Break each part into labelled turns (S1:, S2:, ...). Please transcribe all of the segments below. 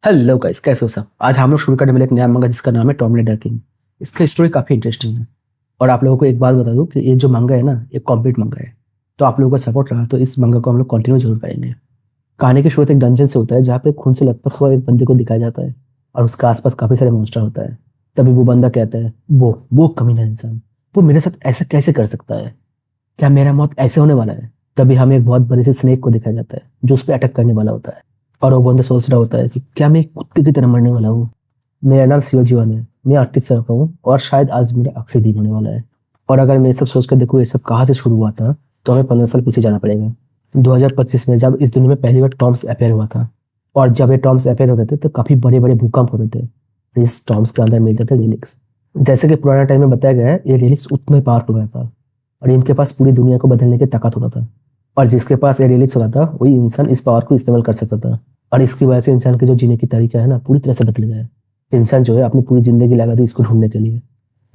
S1: Hello guys, कैसे हो सब। आज हम लोग शुरू करने वाले एक नया मंगा जिसका नाम है टॉम रेडर किंग। इसका स्टोरी काफी इंटरेस्टिंग है। और आप लोगों को एक बात बता दूं कि ये जो मंगा है ना, ये कंप्लीट मंगा है। तो आप लोगों का सपोर्ट रहा तो इस मंगा को हम लोग कंटिन्यू जरूर करेंगे। कहानी की शुरुआत एक डंजन से होता है जहाँ पे खून से लथपथ हुआ एक बंदे को दिखाया जाता है और उसके आसपास काफी सारे मॉन्स्टर होता है। तभी वो बंदा कहता है, वो कमीना इंसान, वो मेरे साथ ऐसा कैसे कर सकता है? क्या मेरा मौत ऐसे होने वाला है? तभी हमें एक बहुत बड़े से स्नेक को दिखाया जाता है जो उस पर अटैक करने वाला होता है। और वो बंदा सोच रहा होता है कि क्या मैं एक कुत्ते की तरह मरने वाला हूँ? मेरा नाम शिवजीवन है, मैं 38 साल का हूँ और शायद आज मेरा आखिरी दिन होने वाला है। और अगर मैं ये सब सोच कर देखूँ ये सब कहाँ से शुरू हुआ था, तो हमें 15 साल पीछे जाना पड़ेगा। 2025 में जब इस दुनिया में पहली बार टॉम्स अपेयर हुआ था। और जब ये टॉम्स अपेयर होते थे तो काफी बड़े बड़े भूकंप होते थे। इस टॉम्स के अंदर मिलते थे रिलिक्स। जैसे कि पुराना टाइम में बताया गया है, ये रिलिक्स उतना ही पावरफुल रहता और इनके पास पूरी दुनिया को बदलने की ताकत होता था। और जिसके पास ये रिलिक्स होता था वही इंसान इस पावर को इस्तेमाल कर सकता था। और इसकी वजह से इंसान के जो जीने की तरीका है ना, पूरी तरह से बदल गया है। इंसान जो है अपनी पूरी जिंदगी लगा दी इसको ढूंढने के लिए।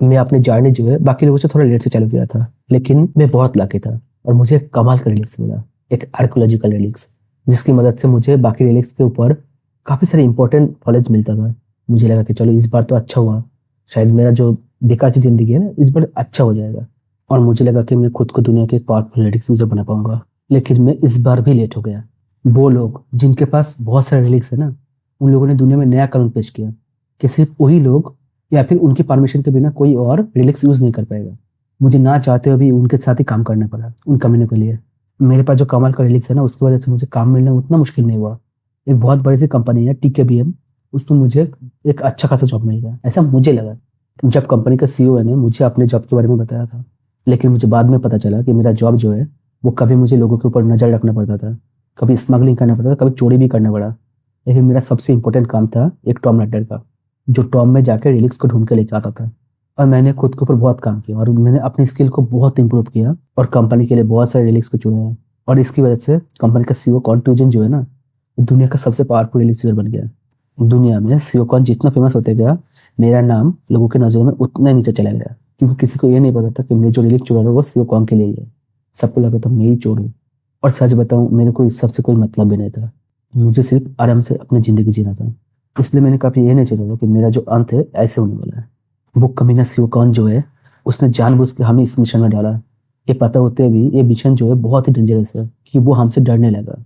S1: मैं अपनी जर्नी जो है बाकी लोगों से थोड़ा लेट से चालू किया था, लेकिन मैं बहुत लकी था और मुझे एक कमाल का रिलिक्स मिला, एक आर्कोलॉजिकल रिलिक्स, जिसकी मदद से मुझे बाकी रिलिक्स के ऊपर काफी सारे इंपॉर्टेंट नॉलेज मिलता था। मुझे लगा कि चलो इस बार तो अच्छा हुआ, शायद मेरा जो बेकार सी जिंदगी है ना इस बार अच्छा हो जाएगा। और मुझे लगा कि मैं खुद को दुनिया के एक पावरफुल रिलिक्स यूजर बना पाऊंगा। लेकिन मैं इस बार भी लेट हो गया। वो लोग जिनके पास बहुत सारे रिलिक्स है ना, उन लोगों ने दुनिया में नया कानून पेश किया कि सिर्फ वही लोग या फिर उनकी परमिशन के बिना कोई और रिलिक्स यूज नहीं कर पाएगा। मुझे ना चाहते हुए भी उनके साथ ही काम करना पड़ा उन कमीनों के लिए। मेरे पास जो कमाल का रिलिक्स है ना, उसकी वजह से मुझे काम मिलना उतना मुश्किल नहीं हुआ। एक बहुत बड़ी सी कंपनी है TKBM, उसमें मुझे एक अच्छा खासा जॉब मिल गया, ऐसा मुझे लगा जब कंपनी का CEO ने मुझे अपने जॉब के बारे में बताया था। लेकिन मुझे बाद में पता चला कि मेरा जॉब जो है वो कभी मुझे लोगों के ऊपर नजर रखना पड़ता था, कभी स्मगलिंग करना पड़ता था, कभी चोरी भी करना पड़ा। लेकिन मेरा सबसे इंपॉर्टेंट काम था एक टॉम राइडर का, जो टॉम में जाकर रिलिक्स को ढूंढ के लेके आता था। और मैंने खुद के ऊपर बहुत काम किया और मैंने अपनी स्किल को बहुत इंप्रूव किया और कंपनी के लिए बहुत सारे रिलिक्स को चुना है। और इसकी वजह से कंपनी का CEO कॉन्ट्यूजन जो है ना, वो दुनिया का सबसे पावरफुल रिलिक्स यूजर बन गया। दुनिया में CEO कॉन जितना फेमस होते गया, मेरा नाम लोगों के नजरों में उतना ही नीचे चला गया, क्योंकि किसी को ये नहीं पता था कि मैं जो रिलिक्स चुरा रहा हूँ वो CEO कॉन के लिए ही है। सबको लगा था मैं ही चोर हूँ। और सच बताऊं, मेरे को इस सबसे कोई मतलब भी नहीं था। मुझे सिर्फ आराम से अपनी जिंदगी जीना था। इसलिए मैंने कभी ये नहीं सोचा था कि मेरा जो अंत है ऐसे होने वाला है। वो कमीना शिवकौन जो है, उसने जानबूझ के हमें इस मिशन में डाला। ये पता होते भी ये मिशन जो है बहुत ही डेंजरस है, कि वो हमसे डरने लगा।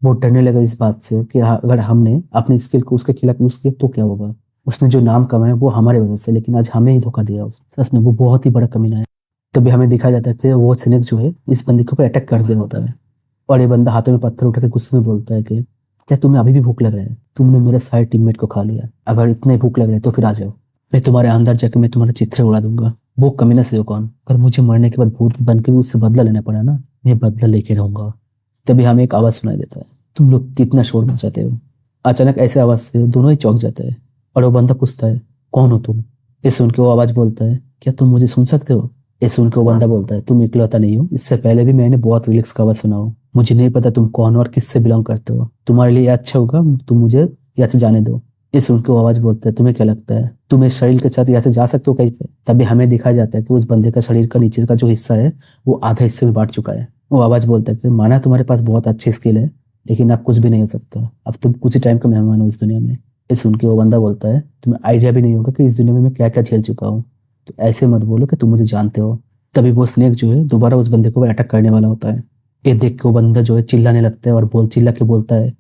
S1: वो डरने लगा इस बात से कि अगर हमने अपनी स्किल को उसके खिलाफ यूज किया तो क्या होगा। उसने जो नाम कमाया वो हमारे वजह से, लेकिन आज हमें ही धोखा दिया उसने। सच में वो बहुत ही बड़ा कमीना है। तभी हमें दिखाया जाता है कि वो स्नेक जो है इस बंदे के ऊपर अटैक कर दे होता है। और ये बंदा हाथों में पत्थर उठा के गुस्से में बोलता है कि क्या तुम्हें अभी भी भूख लग रहा है? तुमने मेरे सारे टीममेट को खा लिया, अगर इतने भूख लग रहा है तो फिर आ जाओ, मैं तुम्हारे अंदर जाकर मैं तुम्हारे चित्रे उड़ा दूंगा। वो कमीना से कौन, अगर मुझे मरने के बाद भूत बन के भी उससे बदला लेना पड़ा ना, मैं बदला लेके रहूंगा। तभी हमें एक आवाज सुनाई देता है, तुम लोग कितना शोर मचाते हो। अचानक ऐसे आवाज से दोनों ही चौंक जाते हैं। और वो बंदा पूछता है, कौन हो तुम? ये सुन के वो आवाज बोलता है, क्या तुम मुझे सुन सकते हो? ये सुन के वो बंदा बोलता है, तुम इकलौता नहीं हो, इससे पहले भी मैंने बहुत रिलिक्स का आवाज सुना हो। मुझे नहीं पता तुम कौन हो और किससे बिलोंग करते हो, तुम्हारे लिए अच्छा होगा तुम मुझे यहाँ से जाने दो। ये सुन के वो आवाज बोलता है, तुम्हें क्या लगता है तुम इस शरीर के साथ यहाँ से जा सकते हो कहीं पे? तभी हमें दिखाया जाता है कि उस बंदे का शरीर का नीचे का जो हिस्सा है वो आधा हिस्से में बांट चुका है। वो आवाज बोलता है कि माना तुम्हारे पास बहुत अच्छी स्किल है, लेकिन अब कुछ भी नहीं हो सकता, अब तुम कुछ ही टाइम का मेहमान हो इस दुनिया में। ये सुन के वो बंदा बोलता है, तुम्हें आइडिया भी नहीं होगा कि इस दुनिया में मैं क्या क्या झेल चुका हूँ, तो ऐसे मत बोलो कि तुम मुझे जानते हो। तभी वो स्नेक जो है दोबारा उस बंदे को अटैक करने वाला होता है। ये देख के वो बंदा जो है चिल्लाने लगता है और चिल्ला के बोलता है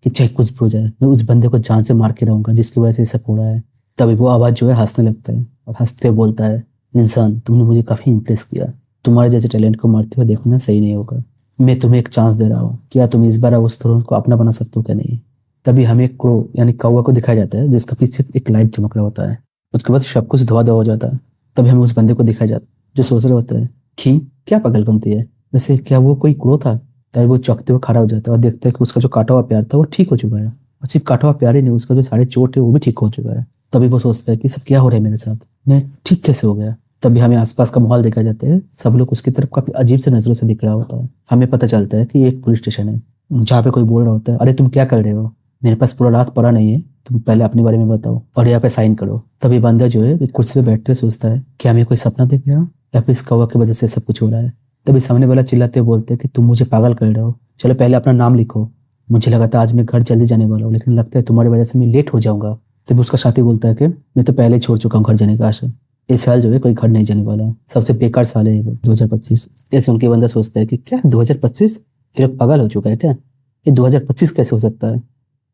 S1: कि चाहे कुछ भी हो जाए मैं उस बंदे को जान से मार के रहूंगा जिसकी वजह से ये सब हो रहा है। तभी वो आवाज जो है हंसने लगता है और हंसते हुए बोलता है, इंसान तुमने मुझे काफी इंप्रेस किया, तुम्हारे जैसे टैलेंट को मारते हुए देखना सही नहीं होगा, मैं तुम्हें एक चांस दे रहा हूँ, क्या तुम इस बार उस थ्रोन को अपना बना सकते हो क्या नहीं? तभी हमें एक क्रो यानी कौवा को दिखाया जाता है जिसका पीछे एक लाइट चमक रहा होता है। उसके बाद सब कुछ धुआं धुआं हो जाता है। तभी हमें उस बंदे को दिखाया जाता है जो सोच रहा होता है कि क्या पागलपंती है, वैसे क्या वो कोई क्रो था? तभी वो चौंकते हुए खड़ा हो जाता है और देखता है कि उसका जो काटा हुआ प्यार था वो ठीक हो चुका है। और सिर्फ काटा हुआ प्यार ही नहीं, उसका जो सारे चोट है वो भी ठीक हो चुका है। तभी वो सोचता है कि सब क्या हो रहा है मेरे साथ, मैं ठीक कैसे हो गया? तभी हमें आसपास का माहौल दिखाया जाता है, सब लोग उसकी तरफ काफी अजीब से नजरों से दिख रहा होता है। हमें पता चलता है कि ये एक पुलिस स्टेशन है जहाँ पे कोई बोल रहा होता है, अरे तुम क्या कर रहे हो, मेरे पास पूरा रात पड़ा नहीं है, तुम पहले अपने बारे में बताओ और यहाँ पे साइन करो। तभी बंदा जो है एक कुर्सी पे बैठते हुए सोचता है, क्या मैं कोई सपना देख रहा हूँ या फिर इस कौवा की वजह से सब कुछ हो रहा है? तभी सामने वाला चिल्लाते हुए बोलते हैं कि तुम मुझे पागल कर रहे हो, चलो पहले अपना नाम लिखो। मुझे लगा था आज मैं घर जल्दी जाने वाला हूँ, लेकिन लगता है तुम्हारी वजह से मैं लेट हो जाऊंगा। तब उसका साथी बोलता है कि मैं तो पहले ही छोड़ चुका हूँ घर जाने का आशा। इस साल जो है कोई घर नहीं जाने वाला है, सबसे बेकार साल है ये 2025। ये सुन के बंदा सोचता है कि क्या 2025, ये लोग पागल हो चुका है क्या, ये 2025 कैसे हो सकता है।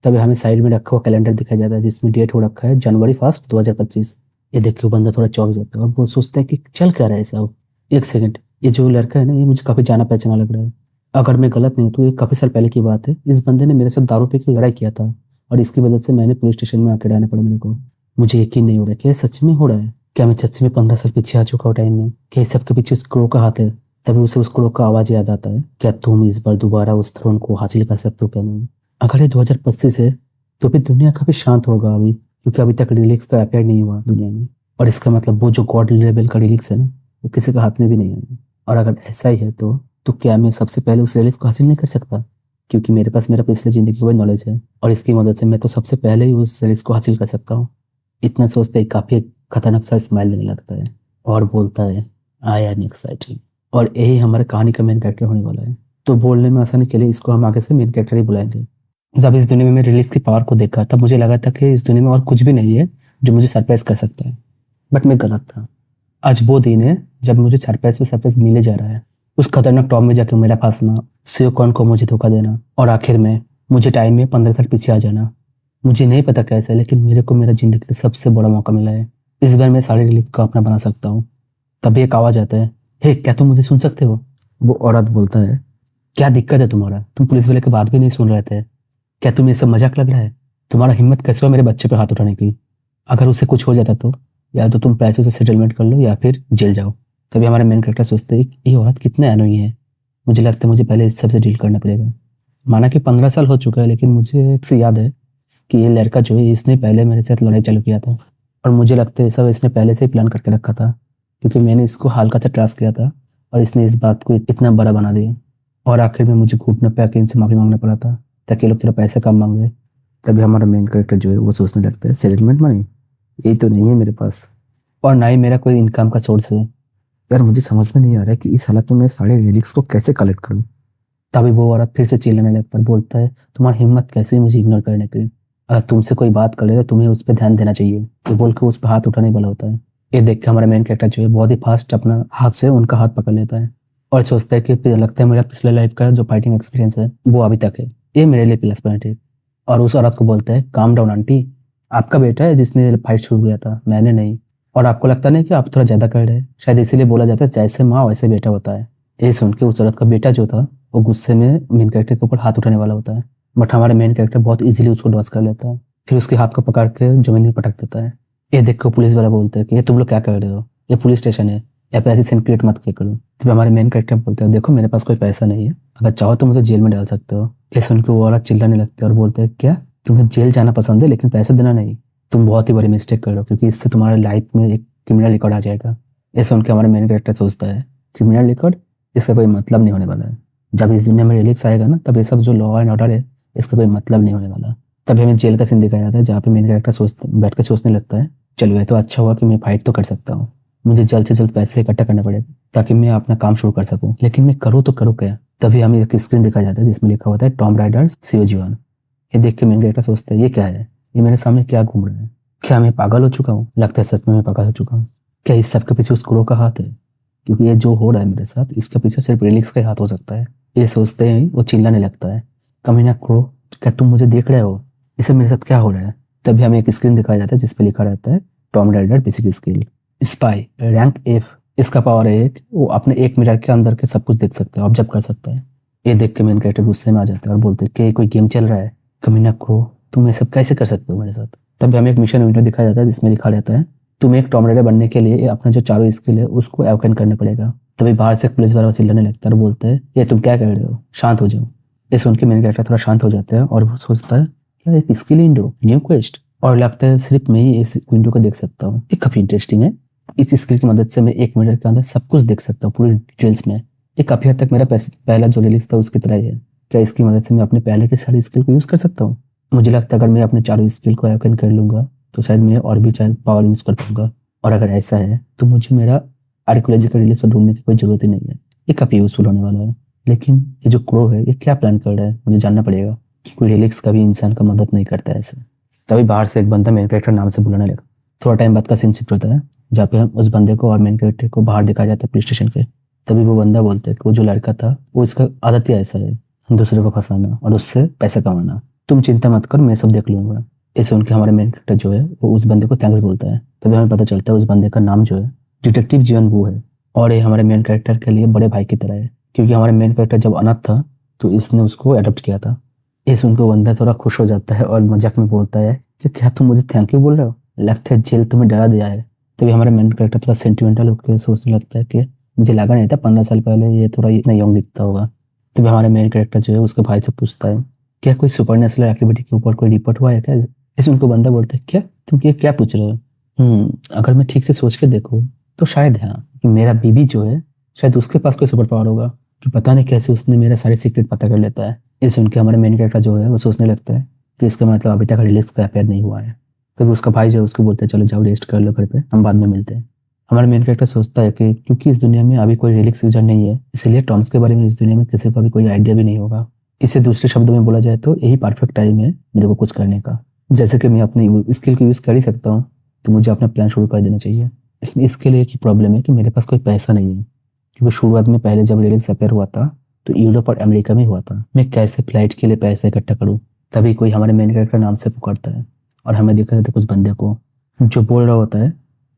S1: तभी हमें साइड में रखा हुआ कैलेंडर दिखाया जाता है जिसमें डेट हो रखा है जनवरी 1 2025। ये देख के वो बंदा थोड़ा चौंक जाता है और वो सोचता है कि चल क्या रहा है साहब। एक सेकंड, ये जो लड़का है ना, ये मुझे काफी जाना पहचाना लग रहा है। अगर मैं गलत नहीं हूँ तो ये काफी साल पहले की बात है। इस बंदे ने मेरे साथ दारू पी के लड़ाई किया था और इसकी वजह से मैंने पुलिस स्टेशन में आके रहना पड़ा मेरे को। मुझे यकीन नहीं हो रहा क्या ये सच में हो रहा है। क्या मैं सच में 15 साल पीछे आ चुका हूँ टाइम में। क्या इस सब के पीछे उस क्रो का हाथ है। तभी उसे उस क्रो का आवाज याद आता है, क्या तुम इस बार दोबारा उस थ्रोन को हासिल कर सकते हो क्या नहीं। अगर ये 2025 है तो फिर दुनिया काफी शांत होगा अभी, क्योंकि अभी तक रिलिक्स का अफेयर नहीं हुआ दुनिया में। और इसका मतलब वो जो गॉड लेवल का रिलिक्स है ना, वो किसी के हाथ में भी नहीं है। और अगर ऐसा ही है तो क्या मैं सबसे पहले उस रिलिक्स को हासिल नहीं कर सकता, क्योंकि मेरे पास मेरा पिछले जिंदगी का नॉलेज है और इसकी मदद से मैं तो सबसे पहले ही उस रिलिक्स को हासिल कर सकता हूँ। इतना सोचते ही काफी खतरनाक सा स्माइल देने लगता है और बोलता है आई एम एक्साइटेड। और यही हमारे कहानी का मेन कैरेक्टर होने वाला है। तो बोलने में आसानी के लिए इसको हम आगे से मेन कैरेक्टर ही बुलाएंगे। जब इस दुनिया में रिलीज की पावर को देखा तब मुझे लगा था कि इस दुनिया में और कुछ भी नहीं है जो मुझे सरप्राइज कर सकता है, बट मैं गलत था। आज वो दिन है जब मुझे सरप्राइज पे सरप्राइज मिले जा रहा है। उस खतरनाक टॉम में जाके मेरा फंसना, सियोकॉन को मुझे धोखा देना और आखिर में मुझे टाइम में 15 साल पीछे आ जाना। मुझे नहीं पता कैसे, लेकिन मेरे को मेरा जिंदगी का सबसे बड़ा मौका मिला है। इस बार मैं सारी रिलीज को अपना बना सकता हूँ। तभी एक आवाज आता है, हे क्या तुम मुझे सुन सकते हो। वो औरत बोलता है, क्या दिक्कत है तुम्हारा, तुम पुलिस वाले की बात भी नहीं सुन रहे थे। क्या तुम्हें ये सब मजाक लग रहा है। तुम्हारा हिम्मत कैसे हुआ मेरे बच्चे पे हाथ उठाने की। अगर उसे कुछ हो जाता तो या तो तुम पैसों से सेटलमेंट कर लो या फिर जेल जाओ। तभी हमारे मेन कैरेक्टर सोचते हैं कि ये औरत कितने अनोई है। मुझे लगता है मुझे पहले इस सब से डील करना पड़ेगा। माना कि 15 साल हो चुका है, लेकिन मुझे एक से याद है कि ये लड़का जो है इसने पहले मेरे साथ लड़ाई चालू किया था। और मुझे लगता है सब इसने पहले से ही प्लान करके रखा था, क्योंकि मैंने इसको हल्का सा ट्रस्ट किया था और इसने इस बात को इतना बड़ा बना दिया। और आखिर में मुझे घुटने पे आके इनसे माफी मांगना पड़ा था ताकि ये लोग तेरा पैसे कम मांगे। तभी हमारा मेन कैरेक्टर जो है वो सोचने लगता है, सेटलमेंट मनी यही तो नहीं है मेरे पास, और ना ही मेरा कोई इनकम का सोर्स है। यार मुझे समझ में नहीं आ रहा है कि इस हालत में मैं सारे लिरिक्स को कैसे कलेक्ट करूं। तभी वो औरत फिर से चिल्लाने लगता है, बोलता है तुम्हारी हिम्मत कैसे हुई मुझे इग्नोर करने की। अगर तुमसे कोई बात करे तो तुम्हें उस पर ध्यान देना चाहिए। तो बोल के उस पर हाथ उठाने वाला होता है। ये देख के हमारा मेन कैरेक्टर जो है बहुत ही फास्ट अपना हाथ से उनका हाथ पकड़ लेता है और सोचता है कि फिर लगता है मेरा पिछले लाइफ का जो फाइटिंग एक्सपीरियंस है वो अभी तक है, ये मेरे लिए प्लस पॉइंट है। और उस औरत को बोलता है, काम डाउन आंटी, आपका बेटा है जिसने फाइट शुरू किया था, मैंने नहीं। और आपको लगता नहीं कि आप थोड़ा ज्यादा कर रहे हैं, शायद इसीलिए बोला जाता है जैसे माँ वैसे बेटा होता है। ये सुन के उस औरत का बेटा जो था वो गुस्से में मेन कैरेक्टर के ऊपर हाथ उठाने वाला होता है, बट हमारा मेन कैरेक्टर बहुत इजीली उसको डॉच कर लेता है, फिर उसके हाथ को पकड़ के जमीन में पटक देता है। ये देख के पुलिस वाला बोलता है कि ये तुम लोग क्या कर रहे हो, ये पुलिस स्टेशन है, या पे ऐसी सीन क्रिएट मत किया करो। तो हमारे मेन कैरेक्टर बोलते हैं, देखो मेरे पास कोई पैसा नहीं है, अगर चाहो तो मुझे जेल में डाल सकते हो। ये सुन के वो औरत चिल्लाने लगती है और बोलते हैं, क्या तुम्हें जेल जाना पसंद है लेकिन पैसा देना नहीं, तुम बहुत ही बड़ी मिस्टेक कर रहे हो, क्योंकि इससे तुम्हारे लाइफ में एक क्रिमिनल रिकॉर्ड आ जाएगा। ये सुन के हमारा मेन कैरेक्टर सोचता है, क्रिमिनल रिकॉर्ड, इसका कोई मतलब नहीं होने वाला है। जब इस दुनिया में रिलिक्स आएगा ना, तब ये सब जो लॉ एंड ऑर्डर है इसका कोई मतलब नहीं होने वाला। तभी हमें जेल का सीन दिखाया जाता है जहाँ पे मेन कैरेक्टर बैठ कर सोचने लगता है, चलो ये तो अच्छा हुआ कि मैं फाइट तो कर सकता हूँ, मुझे जल्द से जल्द पैसे इकट्ठा करना पड़ेगा ताकि मैं अपना काम शुरू कर सकूं, लेकिन मैं करूँ तो करूँ क्या। तभी हमें एक स्क्रीन दिखाया जाता है जिसमें लिखा होता है टॉम राइडर सीओ। ये देख के मेन कैरेक्टर सोचता है, ये क्या है, ये मेरे सामने क्या घूम रहा है, क्या मैं पागल हो चुका हूँ। लगता है सच में मैं पागल हो चुका हूँ। क्या इस सब के पीछे उस क्रो का हाथ है, क्योंकि ये जो हो रहा है मेरे साथ इसके पीछे सिर्फ रिलिक्स का हाथ हो सकता है। ये सोचते ही वो चिल्लाने लगता है, कमीना क्रो, क्या तुम मुझे देख रहे हो, इसे मेरे साथ क्या हो रहा है। तभी हमें एक स्क्रीन दिखाया जाता है जिसपे लिखा रहता है Tom rider basic skill spy rank F. इसका पावर है कि वो अपने एक मिनट के अंदर के सब कुछ देख सकता है, ऑब्जर्व कर सकता है। ये देख के मेन कैरेक्टर गुस्से में आ जाता है और बोलते हैं कि कोई गेम चल रहा है, कमीना क्रो तुम ये सब कैसे कर सकते हो मेरे साथ। तभी हमें एक मिशन विंडो दिखाया जाता है जिसमें लिखा रहता है, तुम्हें एक टॉम राइडर बनने के लिए अपना जो चारों स्किल है उसको अवेकन करने पड़ेगा। तभी बाहर से पुलिस वाला चिल्लाने लगता है और बोलते हैं, ये तुम क्या कर रहे हो, शांत हो जाओ। ये सुन के मेन कैरेक्टर थोड़ा शांत हो जाता है और वो सोचता है, क्या एक स्किल विंडो, न्यू क्वेस्ट, और लगता है सिर्फ मैं ही इस विंडो को देख सकता हूँ। ये काफी इंटरेस्टिंग है, इस स्किल की मदद से मैं 1 मिनट के अंदर सब कुछ देख सकता हूँ पूरी डिटेल्स में। ये काफी हद तक मेरा पहला जो रिलीज था उसकी तरह ही है। क्या इसकी मदद से मैं अपने पहले के सारी स्किल को यूज कर सकता हूँ। मुझे लगता है अगर मैं अपने चारों स्किल को अवेकन कर लूंगा तो शायद मैं और भी चाहे पावर यूज कर पाऊंगा। और अगर ऐसा है तो मुझे मेरा आर्कियोलॉजिकल रिलीज को ढूंढने की कोई जरूरत ही नहीं है। ये काफी यूजफुल होने वाला है। लेकिन ये जो क्रो है ये क्या प्लान कर रहा है, मुझे जानना पड़ेगा। कि कोई रिलिक्स कभी इंसान का मदद नहीं करता है ऐसे। तभी बाहर से एक बंदा मेन कैरेक्टर नाम से बुलाने लगा। थोड़ा टाइम बाद का सीन शिफ्ट होता है जहाँ पे हम उस बंदे को और मेन कैरेक्टर को बाहर दिखाया जाता है पुलिस स्टेशन पे। तभी वो बंदा बोलता है कि वो जो लड़का था वो इसका आदत ही ऐसा है, दूसरे को फंसाना और उससे पैसा कमाना। तुम चिंता मत कर, मैं सब देख लूंगा। इसे सुन के हमारे मेन कैरेक्टर जो है वो उस बंदे को थैंक्स बोलता है। तभी हमें पता चलता है उस बंदे का नाम जो है डिटेक्टिव जीवन वू है, और ये हमारे मेन कैरेक्टर के लिए बड़े भाई की तरह है, क्योंकि हमारे मेन कैरेक्टर जब अनाथ था तो इसने उसको अडॉप्ट किया था। ये सुन के बंदा थोड़ा खुश हो जाता है और मजाक में बोलता है कि क्या तुम मुझे थैंक यू बोल रहे हो, लगता है जेल तुम्हें डरा दिया है। तभी हमारे मेन कैरेक्टर थोड़ा सेंटिमेंटल होकर सोचने लगता है कि मुझे लगा नहीं था 15 साल पहले ये थोड़ा इतना यंग दिखता होगा। तभी हमारे मेन कैरेक्टर जो है उसके भाई से पूछता है क्या कोई सुपर नेचुरल एक्टिविटी के ऊपर कोई रिपोर्ट हुआ है क्या। इसे उनको बंदा बोलता है क्या तुम ये क्या पूछ रहे हो। अगर मैं ठीक से सोच के देखूँ तो शायद हाँ, कि मेरा बीबी जो है शायद उसके पास कोई सुपर पावर होगा, कि पता नहीं कैसे उसने मेरा सारे सीक्रेट पता कर लेता है। ये सुन के हमारे मेन कैरेक्टर जो है वो सोचने लगता है कि इसका मतलब अभी तक रिलीज का अफेयर नहीं हुआ है। तभी उसका भाई जो है उसको बोलता है चलो जाओ रेस्ट कर लो घर पे, हम बाद में मिलते हैं। हमारा मेन कैरेक्टर सोचता है कि क्योंकि इस दुनिया में अभी कोई रिलिक्स यूजर नहीं है, इसलिए टॉम्स के बारे में इस दुनिया में किसी को भी कोई आइडिया भी नहीं होगा। इसे दूसरे शब्दों में बोला जाए तो यही परफेक्ट टाइम है मेरे को कुछ करने का। जैसे कि मैं अपनी स्किल को यूज़ कर ही सकता हूँ, तो मुझे अपना प्लान शुरू कर देना चाहिए। लेकिन इसके लिए एक ही प्रॉब्लम है कि मेरे पास कोई पैसा नहीं है, क्योंकि शुरुआत में पहले जब रिलिक्स अफेयर हुआ था तो यूरोप और अमेरिका में हुआ था। मैं कैसे फ्लाइट के लिए पैसे इकट्ठा करूँ। तभी कोई हमारे मेन कैरेक्टर नाम से पुकारता है और हमें दिखा देता है कुछ बंदे को जो बोल रहा होता है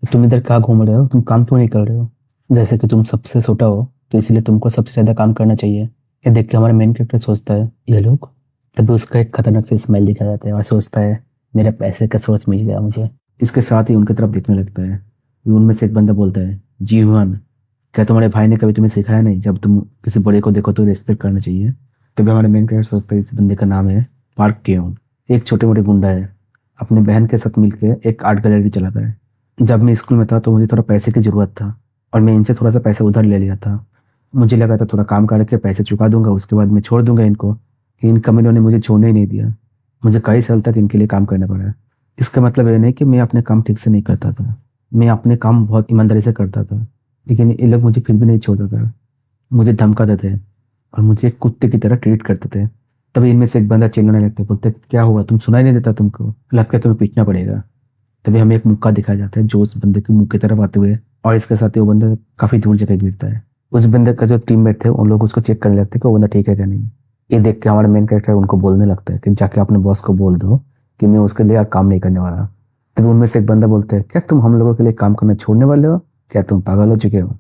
S1: तुम इधर क्या घूम रहे हो, तुम काम क्यों नहीं कर रहे हो, जैसे कि तुम सबसे छोटा हो तो इसलिए तुमको सबसे ज़्यादा काम करना चाहिए। ये देख के हमारा मेन कैरेक्टर सोचता है ये लोग। तभी उसका एक खतरनाक से स्माइल दिखा जाता है और सोचता है मेरे पैसे का सोर्स मिल गया मुझे। इसके साथ ही उनकी तरफ देखने लगता है। उनमें से एक बंदा बोलता है जीवन, क्या तुम्हारे भाई ने कभी तुम्हें सिखाया नहीं जब तुम किसी बड़े को देखो तो रिस्पेक्ट करना चाहिए। तभी हमारे मेन कैरेक्टर सोचता है इस बंदे का नाम है पार्क केओन। एक छोटे मोटे गुंडा है, अपने बहन के साथ मिलकर एक आर्ट गैलरी चलाता है। जब मैं स्कूल में था तो मुझे थोड़ा पैसे की ज़रूरत था और मैं इनसे थोड़ा सा पैसा उधार ले लिया था। मुझे लगा था थोड़ा काम करके पैसे चुका दूंगा, उसके बाद मैं छोड़ दूंगा इनको। इन कमीनों ने मुझे छोड़ने ही नहीं दिया। मुझे कई साल तक इनके लिए काम करना पड़ा। इसका मतलब ये नहीं कि मैं अपने काम ठीक से नहीं करता था, मैं अपने काम बहुत ईमानदारी से करता था, लेकिन ये लोग मुझे फिर भी नहीं छोड़ता था। मुझे धमकाते थे और मुझे एक कुत्ते की तरह ट्रीट करते थे। तभी इनमें से एक बंदा चिल्लाने लगता है, बोलते क्या हुआ, तुम सुनाई नहीं देता, तुमको लगता है तुम्हें पीटना पड़ेगा। तभी हमें एक मुक्का दिखाया जाता है जो उस बंदे के मुंह की तरफ आते हुए, और इसके साथ ही वो बंदा काफी दूर जगह गिरता है। उस बंदे का जो टीममेट थे उन लोग उसको चेक करने लगते हैं कि वो बंदा ठीक है क्या नहीं। ये देख के हमारा मेन कैरेक्टर उनको बोलने लगता है कि जाके अपने बॉस को बोल दो कि मैं उसके लिए यार काम नहीं करने वाला। तभी उनमें से एक बंदा बोलता है क्या तुम हम लोगों के लिए काम करना छोड़ने वाले हो, क्या तुम पागल हो चुके हो।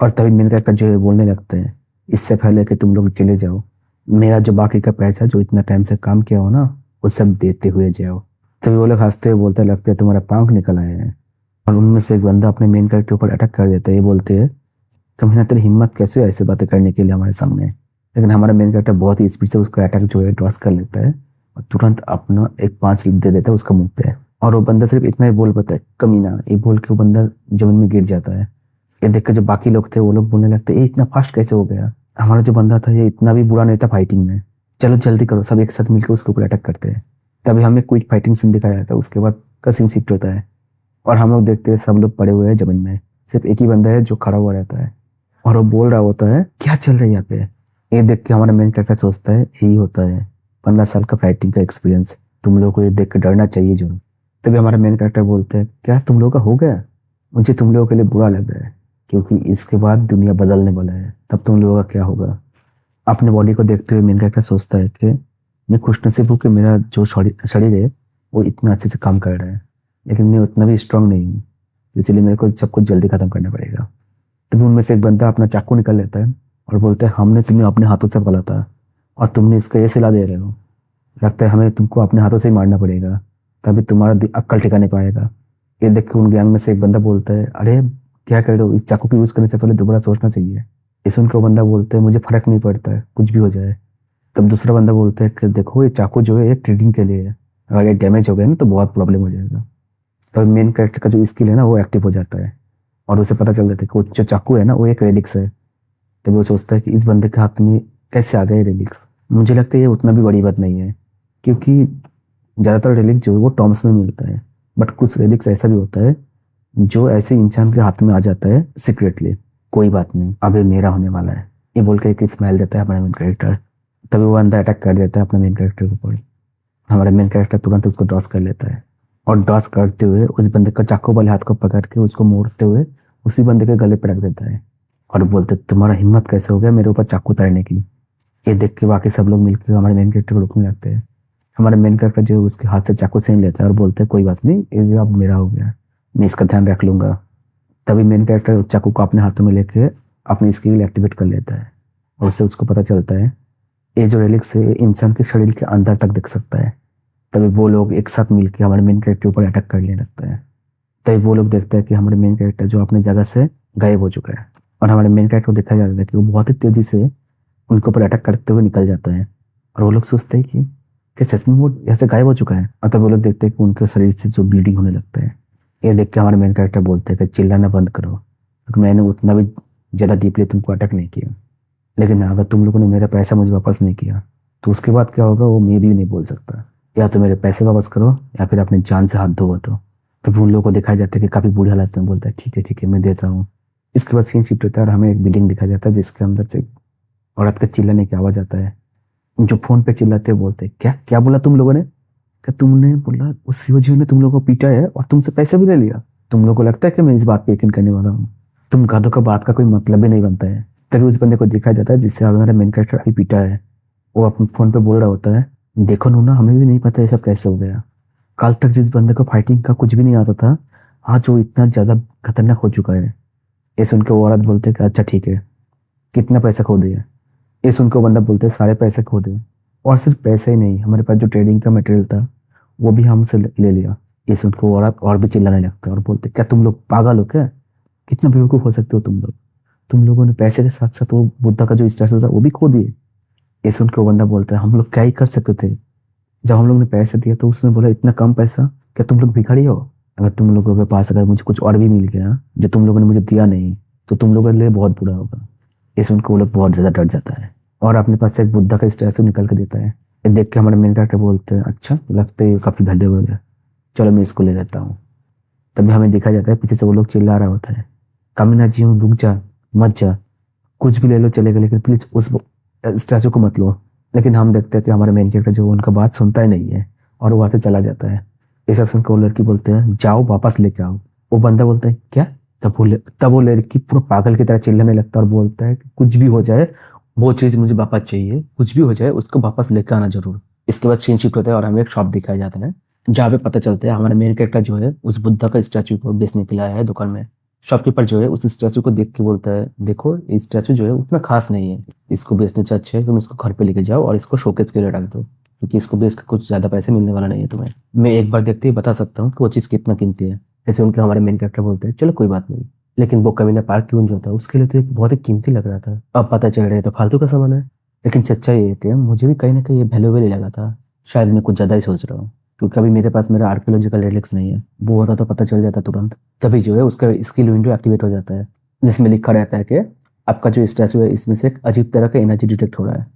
S1: और तभी मेन कैरेक्टर जो है बोलने लगते हैं इससे पहले कि तुम लोग चले जाओ, मेरा जो बाकी का पैसा जो इतना टाइम से काम किया हो ना वो सब देते हुए जाओ। तभी वो लोग हंसते हुए बोलते लगते है तुम्हारा पाँव निकल आया है। और उनमें से एक बंदा अपने मेन कैरेक्टर के ऊपर अटैक कर देता है। ये बोलते हैं कमीना तेरी हिम्मत कैसे है ऐसे बातें करने के लिए हमारे सामने। लेकिन हमारा मेन कैरेक्टर बहुत ही स्पीड से उसका अटैक जो है ड्रॉस कर लेता है और तुरंत अपना एक 5 दे देता है उसका मुंह पे। और वो बंदा सिर्फ इतना ही बोल पाता है कमीना, ये बोल के वो बंदा जमीन में गिर जाता है। ये देख कर जो बाकी लोग थे वो लोग बोलने लगते ये इतना फास्ट कैसे हो गया, हमारा जो बंदा था ये इतना भी बुरा नहीं था फाइटिंग में, चलो जल्दी करो। सब एक साथ मिलकर उसके ऊपर अटैक करते हैं। तभी हमें क्विक फाइटिंग सीन दिखाया जाता है। उसके बाद का सीन शिफ्ट होता है और हम लोग देखते हैं सब लोग पड़े हुए हैं जमीन में, सिर्फ एक ही बंदा है जो खड़ा हुआ रहता है और वो बोल रहा होता है क्या चल रहा है यहाँ पे। ये देख के हमारा मेन कैरेक्टर सोचता है यही होता है 15 साल का फाइटिंग का एक्सपीरियंस, तुम लोगों को ये देख कर डरना चाहिए जो। तभी हमारा मेन कैरेक्टर बोलते हैं क्या तुम लोगों का हो गया, मुझे तुम लोगों के लिए बुरा लग रहा है क्योंकि इसके बाद दुनिया बदलने वाला है, तब तुम लोगों का क्या होगा। अपने बॉडी को देखते हुए मेन कैरेक्टर सोचता है कि मैं खुशनसीब हूँ कि मेरा जो शरीर है वो इतना अच्छे से काम कर रहा है, लेकिन मैं उतना भी स्ट्रांग नहीं हूँ, इसलिए मेरे को सब कुछ जल्दी खत्म करना पड़ेगा। तभी उनमें से एक बंदा अपना चाकू निकाल लेता है और बोलता है हमने तुम्हें अपने हाथों से पाला था और तुमने इसका ये सिला दे रहे हो, लगता है हमें तुमको अपने हाथों से ही मारना पड़ेगा तभी तुम्हारा अक्ल ठिका नहीं पाएगा। ये देख के उन गैंग में से एक बंदा बोलता है अरे क्या कर रहे हो, इस चाकू को यूज़ करने से पहले दोबारा सोचना चाहिए। ये सुनकर बंदा बोलता है मुझे फर्क नहीं पड़ता है कुछ भी हो जाए। तब दूसरा बंदा बोलता है कि देखो ये चाकू जो है ये ट्रेडिंग के लिए है, अगर ये डैमेज हो गया ना तो बहुत प्रॉब्लम हो जाएगा। तब मेन कैरेक्टर का जो स्किल है ना वो एक्टिव हो जाता है और उसे पता चल जाता है कि वो जो चाकू है ना वो एक रेलिक्स है। तब वो सोचता है कि इस बंदे के हाथ में कैसे आ गए रेलिक्स। मुझे लगता है ये उतना भी बड़ी बात नहीं है क्योंकि ज़्यादातर रेलिक्स जो है वो टॉम्स में मिलता है, बट कुछ रेलिक्स ऐसा भी होता है जो ऐसे इंसान के हाथ में आ जाता है सीक्रेटली। कोई बात नहीं, अब ये मेरा होने वाला है, ये बोल कर एक स्माइल देता है हमारा मेन कैरेक्टर। तभी वो बंदा अटैक कर देता है अपने मेन कैरेक्टर के ऊपर। हमारा मेन कैरेक्टर तुरंत उसको डॉस कर लेता है और डॉस करते हुए उस बंदे का चाकू वाले हाथ को पकड़ के उसको मोड़ते हुए उसी बंदे के गले पर रख देता है और बोलते तुम्हारा हिम्मत कैसे हो गया मेरे ऊपर चाकू तड़ने की। ये देख के बाकी सब लोग मिलकर हमारे मेन कैरेक्टर को रोकने लगते हैं। हमारा मेन कैरेक्टर जो है उसके हाथ से चाकू छीन लेता है और बोलते हैं कोई बात नहीं, ये अब मेरा हो गया, मैं इसका ध्यान रख लूंगा। तभी मेन कैरेक्टर चाकू को अपने हाथों में लेके अपनी स्किल एक्टिवेट कर लेता है और उससे उसको पता चलता है ये जो रेलिक्स है इंसान के शरीर के अंदर तक दिख सकता है। तभी वो लोग एक साथ मिलकर हमारे मेन कैरेक्टर के ऊपर अटैक करने लगता है। तभी वो लोग देखते हैं कि हमारे मेन कैरेक्टर जो अपने जगह से गायब हो चुका है और हमारे मेन कैरेक्टर को देखा जाता है कि वो बहुत ही तेजी से उनके ऊपर अटैक करते हुए निकल जाता है और वो लोग सोचते हैं कि सच में वो ऐसे गायब हो चुका है। और तब वो लोग देखते हैं कि उनके शरीर से जो ब्लीडिंग होने लगता है। ये देख के हमारे मेन कैरेक्टर बोलते हैं कि चिल्लाना बंद करो क्योंकि मैंने उतना भी ज़्यादा डीपली तुमको अटैक नहीं किया, लेकिन अगर तुम लोगों ने मेरा पैसा मुझे वापस नहीं किया तो उसके बाद क्या होगा वो मैं भी नहीं बोल सकता। या तो मेरे पैसे वापस करो या फिर अपनी जान से हाथ धो हटो। तब उन लोगों को दिखाया जाता है कि काफ़ी बुरी हालत में बोलता है ठीक है मैं देता हूँ। इसके बाद सीन शिफ्ट होता है और हमें एक बिल्डिंग दिखाया जाता है जिसके अंदर से औरत का चिल्लाने की आवाज़ आता है। जो फोन पे चिल्लाते बोलते क्या क्या बोला तुम लोगों ने? क्या तुमने बोला उस शिवजी ने तुम लोगों को पीटा है और तुमसे पैसे भी ले लिया? तुम लोगों को लगता है कि मैं इस बात पे यकीन करने वाला हूँ? तुम गधों का बात का कोई मतलब ही नहीं बनता है। तभी उस बंदे को दिखाया जाता है जिससे हमारा मेन कैरेक्टर अभी पीटा है। वो अपने फोन पे बोल रहा होता है देखो नूना हमें भी नहीं पता ये सब कैसे हो गया। कल तक जिस बंदे को फाइटिंग का कुछ भी नहीं आता था आज वो इतना ज्यादा खतरनाक हो चुका है। ये सुन के वो औरत बोलते कि अच्छा ठीक है कितना पैसा खो दिया? ये सुन के वो बंदा बोलते सारे पैसे खो दिए और सिर्फ पैसे ही नहीं हमारे पास जो ट्रेडिंग का मटेरियल था वो भी हमसे ले लिया। ये सुन के वो औरत और भी चिल्लाने लगता है और बोलते क्या तुम लोग पागल हो क्या? कितना बेवकूफ हो सकते हो तुम लोग? तुम लोगों ने पैसे के साथ साथ वो बुद्धा का जो स्टैचू था वो भी खो दिए। ये सुन के वो बंदा बोलता है हम लोग क्या ही कर सकते थे? जब हम लोग ने पैसे दिया तो उसने बोला इतना कम पैसा, क्या तुम लोग भिखारी हो? अगर तुम लोगों के पास अगर मुझे कुछ और भी मिल गया जो तुम लोगों ने मुझे दिया नहीं तो तुम लोगों के लिए बहुत बुरा होगा। ये सुन के वो लोग बहुत ज्यादा डर जाता है और अपने पास से एक बुद्धा का स्टैचू निकल के देता है। ये देख के हमारे मेन कैरेक्टर बोलते हैं अच्छा लगता है ये काफी वैल्यूएबल है, चलो मैं इसको ले लेता हूँ। तभी हमें देखा जाता है पीछे से वो लोग चिल्ला रहा होता है कामिना जी हूँ रुक जा मत जा, कुछ भी ले लो चलेगा लेकिन प्लीज उस स्टैचू को मत लो। लेकिन हम देखते हैं कि हमारे मेन कैरेक्टर जो उनका बात सुनता ही नहीं है और वो वहां से चला जाता है। ये सब सुनकर वो लड़की बोलते हैं जाओ वापस लेके आओ। वो बंदा बोलता है क्या? तब वो लड़की पूरा पागल की तरह चिल्लाने लगता है और बोलता है कि कुछ भी हो जाए वो चीज मुझे वापस चाहिए, कुछ भी हो जाए उसको वापस लेकर आना जरूर। इसके बाद सीन शिफ्ट होता है और हमें एक शॉप दिखाया जाता है जहाँ पे पता चलता है हमारा मेन कैरेक्टर जो है उस बुद्धा का स्टैचू को बेचने के लिए आया है दुकान में। शॉपकीपर जो है उस स्टैचू को देख के बोलता है देखो ये स्टैचू जो है उतना खास नहीं है, इसको बेचने से अच्छा है तुम इसको घर पे लेके जाओ और इसको शोकेस के लिए रख दो क्योंकि इसको बेच के कुछ ज्यादा पैसे मिलने वाला नहीं है तुम्हें। मैं एक बार देखते ही बता सकता हूँ कि वो चीज़ कितना कीमती है। ऐसे उनके हमारे मेन कैरेक्टर बोलते हैं चलो कोई बात नहीं, लेकिन वो कमीना पार्क क्यों जो था उसके लिए तो एक बहुत ही कीमती लग रहा था, अब पता चल रहा है तो फालतू का सामान है। लेकिन सच्चाई ये है कि मुझे भी कहीं ना कहीं ये वैल्यूएबल ही लगा था, शायद मैं कुछ ज्यादा ही सोच रहा हूँ क्योंकि अभी मेरे पास मेरा आर्कियोलॉजिकल रिलिक्स नहीं है, वो होता तो पता चल जाता तुरंत। तभी जो है उसका स्किल विंडो एक्टिवेट हो जाता है जिसमें लिखा रहता है कि आपका जो स्टैचू है इसमें से एक अजीब तरह का एनर्जी डिटेक्ट हो रहा है।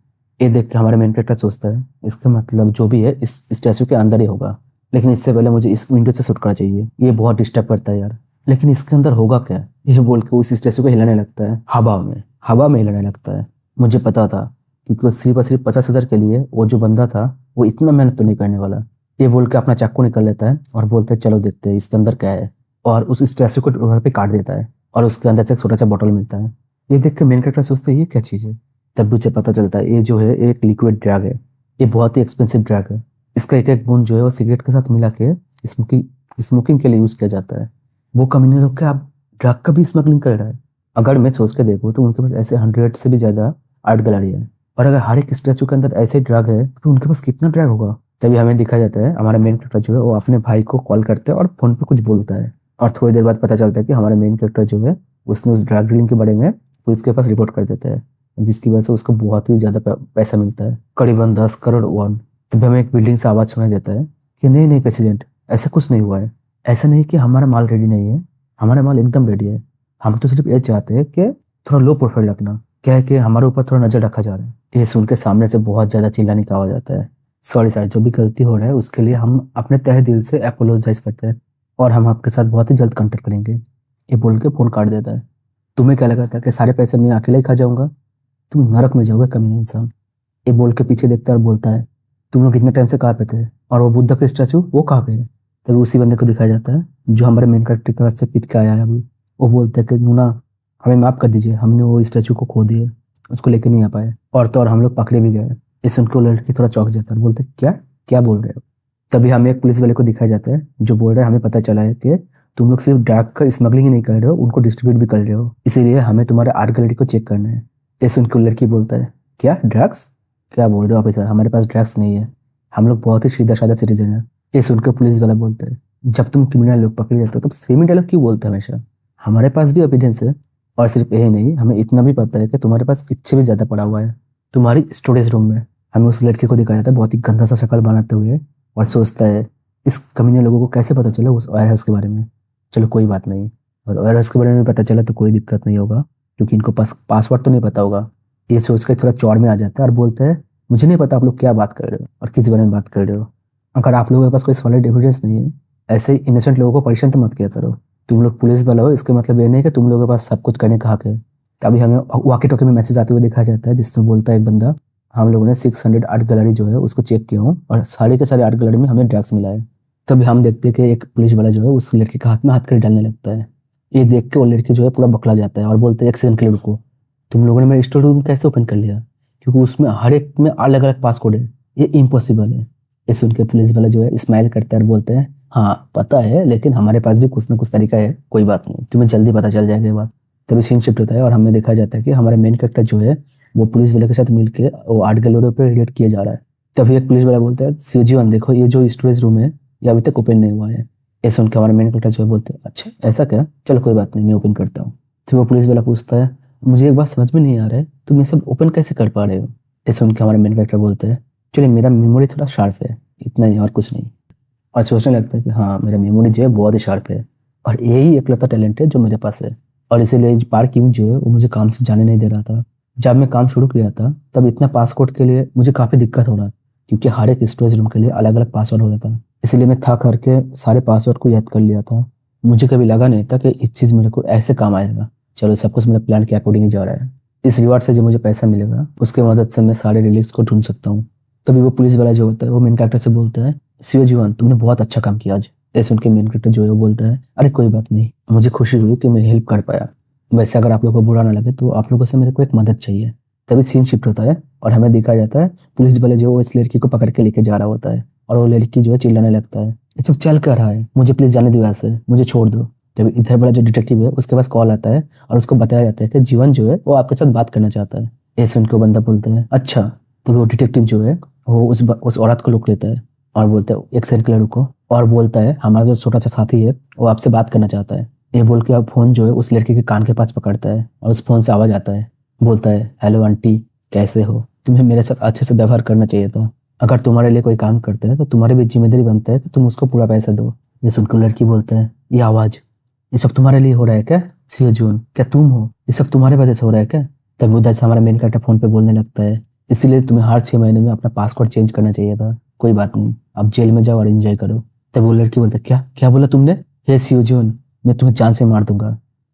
S1: ये देख के हमारा मेन कैरेक्टर सोचता है इसका मतलब जो भी है इस स्टैचू के अंदर ही होगा, लेकिन इससे पहले मुझे इस विंडो से शूट करना चाहिए, ये बहुत डिस्टर्ब करता है यार। लेकिन इसके अंदर होगा क्या? ये बोल के उस स्टैचू को हिलाने लगता है, हवा में हिलाने लगता है। मुझे पता था क्योंकि वो सिर्फ और सिर्फ 50,000 के लिए वो जो बंदा था वो इतना मेहनत तो नहीं करने वाला। ये बोल के अपना चाकू निकल लेता है और बोलता है चलो देखते हैं इसके अंदर क्या है, और उस स्टैचू को वहाँ पे काट देता है और उसके अंदर से एक छोटा सा बॉटल मिलता है। ये देख के मेन कैरेक्टर सोचते हैं ये क्या चीज़ है। तब मुझे पता चलता है ये जो है एक लिक्विड ड्रग है, ये बहुत ही एक्सपेंसिव ड्रग है। इसका एक एक बूंद जो है वो सिगरेट के साथ मिला के स्मोकिंग के लिए यूज किया जाता है। वो कमीने लोग क्या ड्रग का भी स्मगलिंग कर रहा है। अगर मैं सोच के देखूँ तो उनके पास ऐसे 100 से भी ज्यादा आर्ट गैलरी है, और अगर हर एक स्टैचू के अंदर ऐसे ड्रग है तो उनके पास कितना ड्रग होगा। तभी हमें दिखा जाता है हमारा मेन कैरेक्टर जो है वो अपने भाई को कॉल करता है और फोन पे कुछ बोलता है, और थोड़ी देर बाद पता चलता है कि हमारा मेन कैरेक्टर जो है उसने उस ड्रग डीलिंग के बारे में पुलिस के पास रिपोर्ट कर देता है, जिसकी वजह से उसको बहुत ही ज्यादा पैसा मिलता है, करीबन 10 करोड़ वॉन। तभी हमें एक बिल्डिंग से आवाज सुनाई देता है कि नहीं नहीं प्रेसिडेंट, ऐसा कुछ नहीं हुआ है, ऐसा नहीं कि हमारा माल रेडी नहीं है, हमारा माल एकदम रेडी है। हम तो सिर्फ ये चाहते हैं कि थोड़ा लो प्रोफाइल रखना, क्या है कि हमारे ऊपर थोड़ा नजर रखा जा रहा है। ये सुन के सामने से बहुत ज्यादा चिल्लाने का आवाज आता है, सॉरी सर, जो भी गलती हो रहा है उसके लिए हम अपने तहे दिल से अपोलोजाइज करते हैं और हम आपके साथ बहुत ही जल्द कांटेक्ट करेंगे। ये बोल के फोन काट देता है। तुम्हें क्या लगा था कि सारे पैसे मैं अकेले ही खा जाऊंगा? तुम नरक में जाओगे कमीने इंसान। ये बोल के पीछे देखता है और बोलता है तुम लोग इतने टाइम से कहाँ पे थे, और वो बुद्ध का स्टैचू वो कहाँ पे है। तभी उसी बंदे को दिखाया जाता है जो हमारे मेन कैरेक्टर के पास से पीट के आया है अभी। वो बोलता है कि नूना हमें माफ कर दीजिए, हमने वो स्टैचू को खो दिए, उसको लेके नहीं आ पाए, और तो और हम लोग पकड़े भी गए। इस उनको लड़की थोड़ा चौंक जाता है, बोलते क्या क्या बोल रहे हो। तभी हमें एक पुलिस वाले को दिखाया जाता है जो बोल रहा है हमें पता चला है कि तुम लोग सिर्फ ड्रग का स्मगलिंग ही नहीं कर रहे हो, उनको डिस्ट्रीब्यूट भी कर रहे हो, इसीलिए हमें तुम्हारे आर्ट गैलरी को चेक करना है। इस उनको लड़की बोलता है क्या ड्रग्स, क्या बोल रहे हो ऑफिसर, हमारे पास ड्रग्स नहीं है, हम लोग बहुत ही सीधा साधा सिटीजन है। ये सुनकर पुलिस वाला बोलता है जब तुम क्रिमिनल लोग पकड़े जाते हो तब सेम ही डायलॉग क्यों बोलते हो हमेशा, हमारे पास भी एविडेंस है, और सिर्फ यही नहीं हमें इतना भी पता है कि तुम्हारे पास इससे भी ज्यादा पड़ा हुआ है तुम्हारी स्टोरेज रूम में। हमें उस लड़के को दिखाया जाता है बहुत ही गंदा सा शक्ल बनाते हुए, और सोचता है इस कमीने लोगों को कैसे पता चला उस वेयर हाउस के बारे में। चलो कोई बात नहीं, और वेयर हाउस के बारे में पता चला तो कोई दिक्कत नहीं होगा क्योंकि इनको पास पासवर्ड तो नहीं पता होगा। ये सोच कर थोड़ा चौड़ में आ जाता है और बोलता है मुझे नहीं पता आप लोग क्या बात कर रहे हो और किस बारे में बात कर रहे हो। अगर आप लोगों के पास कोई सॉलिड एविडेंस नहीं है, ऐसे ही इनोसेंट लोगों को परेशान तो मत किया करो। तुम लोग पुलिस वाला हो इसके मतलब ये नहीं कि तुम लोगों के पास सब कुछ करने का हक है। तभी हमें वॉकी टॉकी में मैसेज आते हुए दिखाया जाता है जिसमें बोलता है एक बंदा हम लोगों ने 600 आर्ट गैलरी जो है उसको चेक किया हूँ और सारे के सारे आर्ट गैलरी में हमें ड्रग्स मिला है। तभी हम देखते हैं कि एक पुलिस वाला जो है उस लड़के के हाथ में हथकड़ी डालने लगता है। ये देख के वो लड़की जो है पूरा बकला जाता है और बोलते हैं एक सेकंड के लिए रुको, तुम लोगों ने मेरा स्टोर रूम कैसे ओपन कर लिया, क्योंकि उसमें हर एक में अलग अलग पासकोड है, ये इम्पॉसिबल है। ये सुन के पुलिस वाला जो है स्माइल करता है और बोलते हैं हाँ पता है, लेकिन हमारे पास भी कुछ ना कुछ तरीका है, कोई बात नहीं, तुम्हें जल्दी पता चल जाएगा ये बात। तभी सीन शिफ्ट होता है और हमें देखा जाता है कि हमारा मेन कैरेक्टर जो है वो पुलिस वाले के साथ मिलके वो आर्ट गैलरी पे रेड किया जा रहा है। तभी एक पुलिस वाला बोलता है सीजीवन देखो ये जो स्टोरेज रूम है ये अभी तक ओपन नहीं हुआ है। ये सुन के हमारा मेन कैरेक्टर जो है बोलते हैं अच्छा ऐसा क्या, चलो कोई बात नहीं मैं ओपन करता हूँ। फिर वो पुलिस वाला पूछता है मुझे एक बात समझ में नहीं आ रहा है, तुम ये सब ओपन कैसे कर पा रहे हो। ये सुन के हमारा मेन कैरेक्टर बोलते हैं चलिए मेरा मेमोरी थोड़ा शार्प है, इतना ही और कुछ नहीं। और सोचने लगता है कि हाँ मेरा मेमोरी जो है बहुत ही शार्प है और यही एकलौता टैलेंट है जो मेरे पास है, और इसीलिए पार्किंग जो है वो मुझे काम से जाने नहीं दे रहा था। जब मैं काम शुरू किया था तब इतना पासवर्ड के लिए मुझे काफ़ी दिक्कत हो रहा था क्योंकि हर एक स्टोरेज रूम के लिए अलग अलग पासवर्ड होता था, इसलिए मैं थक करके सारे पासवर्ड को याद कर लिया था। मुझे कभी लगा नहीं था कि इस चीज़ मेरे को ऐसे काम आएगा। चलो सब कुछ मेरे प्लान के अकॉर्डिंग ही जा रहा है। इस रिवार्ड से जो मुझे पैसा मिलेगा उसकी मदद से मैं सारे रिलीक्स को ढूंढ सकता हूँ। तभी वो पुलिस वाला जो होता है वो मेन कैरेक्टर से बोलता है शिव जीवन तुमने बहुत अच्छा काम किया आज। ऐसे उनके मेन कैरेक्टर जो है वो बोलता है अरे कोई बात नहीं, मुझे खुशी हुई कि मैं हेल्प कर पाया, वैसे अगर आप लोगों को बुरा ना लगे तो आप लोगों से मेरे को एक मदद चाहिए। तभी सीन शिफ्ट होता है और हमें दिखाया जाता है पुलिस वाले जो इस लड़की को पकड़ के लेके जा रहा होता है और वो लड़की जो है चिल्लाने लगता है ये सब चल कर रहा है, मुझे प्लीज जाने दो, ऐसे मुझे छोड़ दो। जब इधर बड़ा जो डिटेक्टिव है उसके पास कॉल आता है और उसको बताया जाता है कि जीवन जो है वो आपके साथ बात करना चाहता है। ऐसे उनको बंदा बोलता है अच्छा। तो वो डिटेक्टिव जो है वो उस औरत को रोक लेता है और बोलता है एक सेकंड के लिए रुको, और बोलता है हमारा जो छोटा सा साथी है वो आपसे बात करना चाहता है। ये बोल के अब फोन जो है उस लड़के के कान के पास पकड़ता है और उस फोन से आवाज आता है, बोलता है हेलो आंटी कैसे हो, तुम्हें मेरे साथ अच्छे से व्यवहार करना चाहिए था, अगर तुम्हारे लिए कोई काम करते हैं तो तुम्हारी भी जिम्मेदारी बनता है कि तुम उसको पूरा पैसा दो। ये सुनकर लड़की बोलता है ये आवाज ये सब तुम्हारे लिए हो रहा है क्या सियो जून, क्या तुम हो, ये सब तुम्हारे वजह से हो रहा है क्या। तब उधर से हमारा मेन कैरेक्टर फोन पे बोलने लगता है इसीलिए तुम्हें हर 6 महीने में अपना पासवर्ड चेंज करना चाहिए था, कोई बात नहीं आप जेल में जाओ और एंजॉय करो। तब वो लड़की बोलता है क्या क्या बोला तुमने, हे सियो जून मैं तुम्हें जान से मार दूंगा,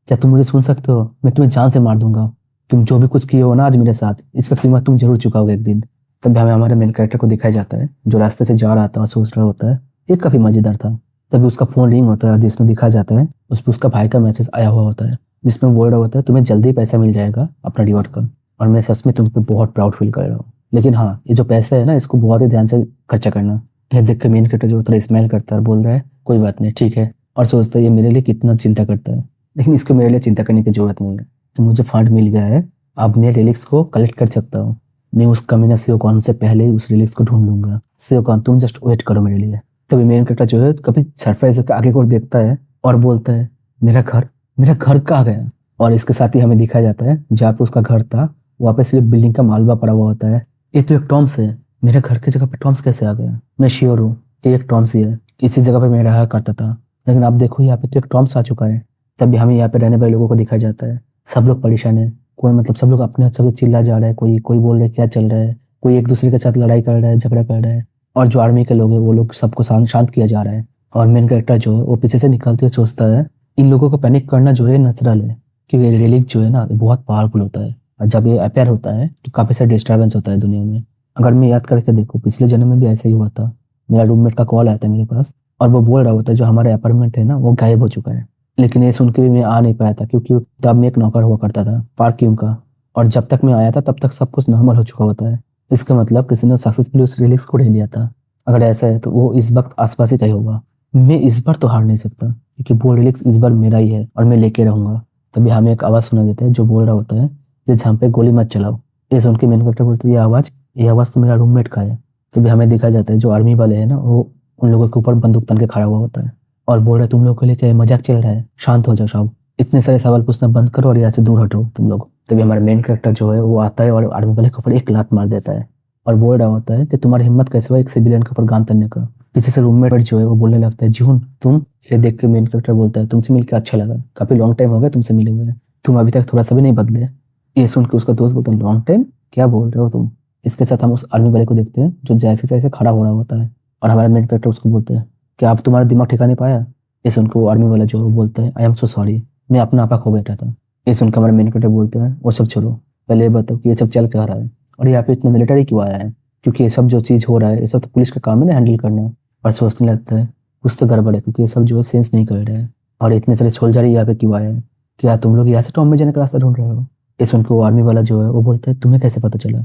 S1: क्या तुम मुझे सुन सकते हो, मैं तुम्हें जान से मार दूंगा, तुम जो भी कुछ किए हो ना आज मेरे साथ इसका कीमत तुम जरूर चुकाओगे एक दिन। तब हमें हमारे मेन कैरेक्टर को दिखाया जाता है जो रास्ते से जा रहा था और सोच रहा होता है, ये काफी मजेदार था। तभी उसका फोन रिंग होता है जिसमें दिखाया जाता है उस पर उसका भाई का मैसेज आया हुआ होता है जिसमें बोल रहा होता है तुम्हें जल्दी पैसा मिल जाएगा अपना रिवॉर्ड का, और मैं सच में तुम पे बहुत प्राउड फील कर रहा हूँ, लेकिन हाँ ये जो पैसा है ना इसको बहुत ही ध्यान से खर्चा करना। यह देख के मेन कैरेक्टर जो थोड़ा स्माइल करता है और बोल रहा है कोई बात नहीं ठीक है, और सोचता है ये मेरे लिए कितना चिंता करता है, लेकिन इसको मेरे लिए चिंता करने की जरूरत नहीं है, तो मुझे फंड मिल गया है, अब मैं रिलिक्स को कलेक्ट कर सकता हूँ, मैं उस कमीना सियोकॉन से पहले ही उस रिलिक्स को ढूंढ लूंगा, सियोकॉन तुम जस्ट वेट करो मेरे लिए। तभी मेन कैरेक्टर जो है कभी सरप्राइज होकर आगे को देखता है और बोलता है मेरा घर कहाँ गया। और इसके साथ ही हमें दिखाया जाता है जहाँ पे उसका घर था वहाँ पे सिर्फ बिल्डिंग का मालवा पड़ा हुआ होता है। ये तो एक टॉम्स है, मेरे घर की जगह पे टॉम्स कैसे आ गया, मैं श्योर हूँ ये एक टॉम्स ही है, इसी जगह पे मैं रहा करता था, लेकिन आप देखो यहाँ पे तो एक टॉम्स आ चुका है। तभी हमें यहाँ पे रहने वाले लोगों को दिखाया जाता है सब लोग परेशान है, कोई मतलब सब लोग अपने सब चिल्ला जा रहा है, कोई बोल रहे क्या चल रहा है, कोई एक दूसरे के साथ लड़ाई कर रहा है झगड़ा कर रहा है, और जो आर्मी के लोग हैं वो लोग सबको शांत किया जा रहा है। और मेन कैरेक्टर जो है वो पीछे से निकलते हुए सोचता है इन लोगों को पैनिक करना जो है नेचुरल है, क्योंकि रिलीज जो है ना बहुत पावरफुल होता है और जब ये अपेयर होता है तो काफी सारा डिस्टर्बेंस होता है दुनिया में, अगर मैं याद करके देखूँ, पिछले जन्म में भी ऐसा ही हुआ था। मेरा रूममेट का कॉल आया था मेरे पास और वो बोल रहा होता है जो हमारा अपार्टमेंट है ना वो गायब हो चुका है। लेकिन ये सुन के भी मैं आ नहीं पाया था क्योंकि तब मैं एक नौकर हुआ करता था पार्किंग का, और जब तक मैं आया था तब तक सब कुछ नॉर्मल हो चुका होता है। इसका मतलब किसी ने सक्सेसफुली उस रिलीज को ले लिया था। अगर ऐसा है तो वो इस वक्त आसपास ही कहीं होगा। मैं इस बार तो हार नहीं सकता क्योंकि वो रिलीज इस बार मेरा ही है और मैं लेके रहूंगा। तभी हमें एक आवाज़ सुना देता है जो बोल रहा होता है प्लीज हम पे गोली मत चलाओ। ये सुन के मेन कैरेक्टर बोलते हैं ये आवाज़ तो मेरा रूममेट का है। तभी हमें दिखा जाता है जो आर्मी वाले हैं ना वो उन लोगों के ऊपर बंदूक तन के खड़ा हुआ होता है और बोल रहा है तुम लोग के लिए क्या ये मजाक चल रहा है, शांत हो जाओ साहब, इतने सारे सवाल पूछना बंद करो और यहाँ से दूर हटो तुम लोग। तभी हमारा मेन कैरेक्टर जो है वो आता है और आर्मी वाले के ऊपर एक लात मार देता है और बोल रहा होता है कि तुम्हारी हिम्मत कैसे हुआ एक सिविलियन के ऊपर गान तनने का। पीछे से रूममेट जो है वो बोलने लगता है जीवन तुम। ये देख के मेन कैरेक्टर बोलता है तुमसे मिलकर अच्छा लगा, काफी लॉन्ग टाइम हो गया तुमसे मिले हुए, तुम अभी तक थोड़ा सा भी नहीं बदले। ये सुन के उसका दोस्त बोलता है लॉन्ग टाइम क्या बोल रहे हो तुम। इसके साथ हम उस आर्मी वाले को देखते हैं जो जैसे तैसे खड़ा हो रहा होता है और हमारा मेन कैरेक्टर उसको बोलते हैं क्या अब तुम्हारा दिमाग ठिकाने पाया। ये सुन के वो आर्मी वाला जो है वो बोलता है आई एम सो सॉरी, मैं अपना आपा खो बैठा था। ये सुनकर हमारे मेन कैरेक्टर बोलते हैं वो सब छोड़ो, पहले ये बताओ कि ये सब चल क्या रहा है और यहाँ पे इतना मिलिट्री क्यों आया है, क्योंकि ये सब जो चीज़ हो रहा है ये सब तो पुलिस का काम है ना हैंडल करना। और सोचने लगता है कुछ तो गड़बड़ है क्योंकि ये सब जो है सेंस नहीं कर रहा है और इतने सारे सोल्जर यहाँ पे क्यों आए हैं, क्या तुम लोग यहाँ से टॉम में जाने का रास्ता ढूंढ रहे हो। ये सुन के वो आर्मी वाला जो है वो बोलता है तुम्हें कैसे पता चला,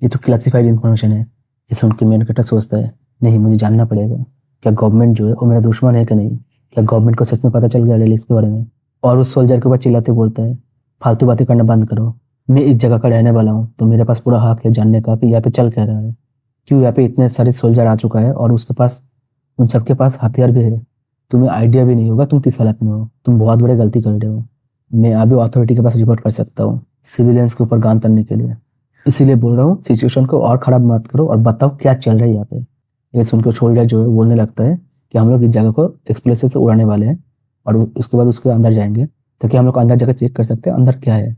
S1: ये तो क्लासिफाइड इन्फॉर्मेशन है। ये सुन के मेन कैरेक्टर सोचता है नहीं मुझे जानना पड़ेगा, क्या गवर्नमेंट जो है वो मेरा दुश्मन है कि नहीं, क्या गवर्नमेंट को सच में पता चल गया रिलीज के बारे में। और उस सोल्जर के ऊपर चिल्लाते बोलता है फालतू बातें करना बंद करो, मैं इस जगह का रहने वाला हूँ तो मेरे पास पूरा हक है जानने का कि यहाँ पे चल क्या रहा है, क्यों यहाँ पे इतने सारे सोल्जर आ चुका है और उसके पास उन सबके पास हथियार भी है। तुम्हें आइडिया भी नहीं होगा तुम किस हालत में हो, तुम बहुत बड़ी गलती कर रहे हो। मैं अभी अथॉरिटी के पास रिपोर्ट कर सकता हूँ सिविलियंस के ऊपर गान तनने के लिए, इसीलिए बोल रहा हूँ सिचुएशन को और खराब मत करो और बताओ क्या चल रहा है यहाँ पे। ये सुनकर सोल्जर जो है बोलने लगता है कि हम लोग इस जगह को एक्सप्लोसिव से उड़ाने वाले हैं और उसके बाद उसके अंदर जाएंगे ताकि हम लोग अंदर जाकर चेक कर सकते हैं अंदर क्या है,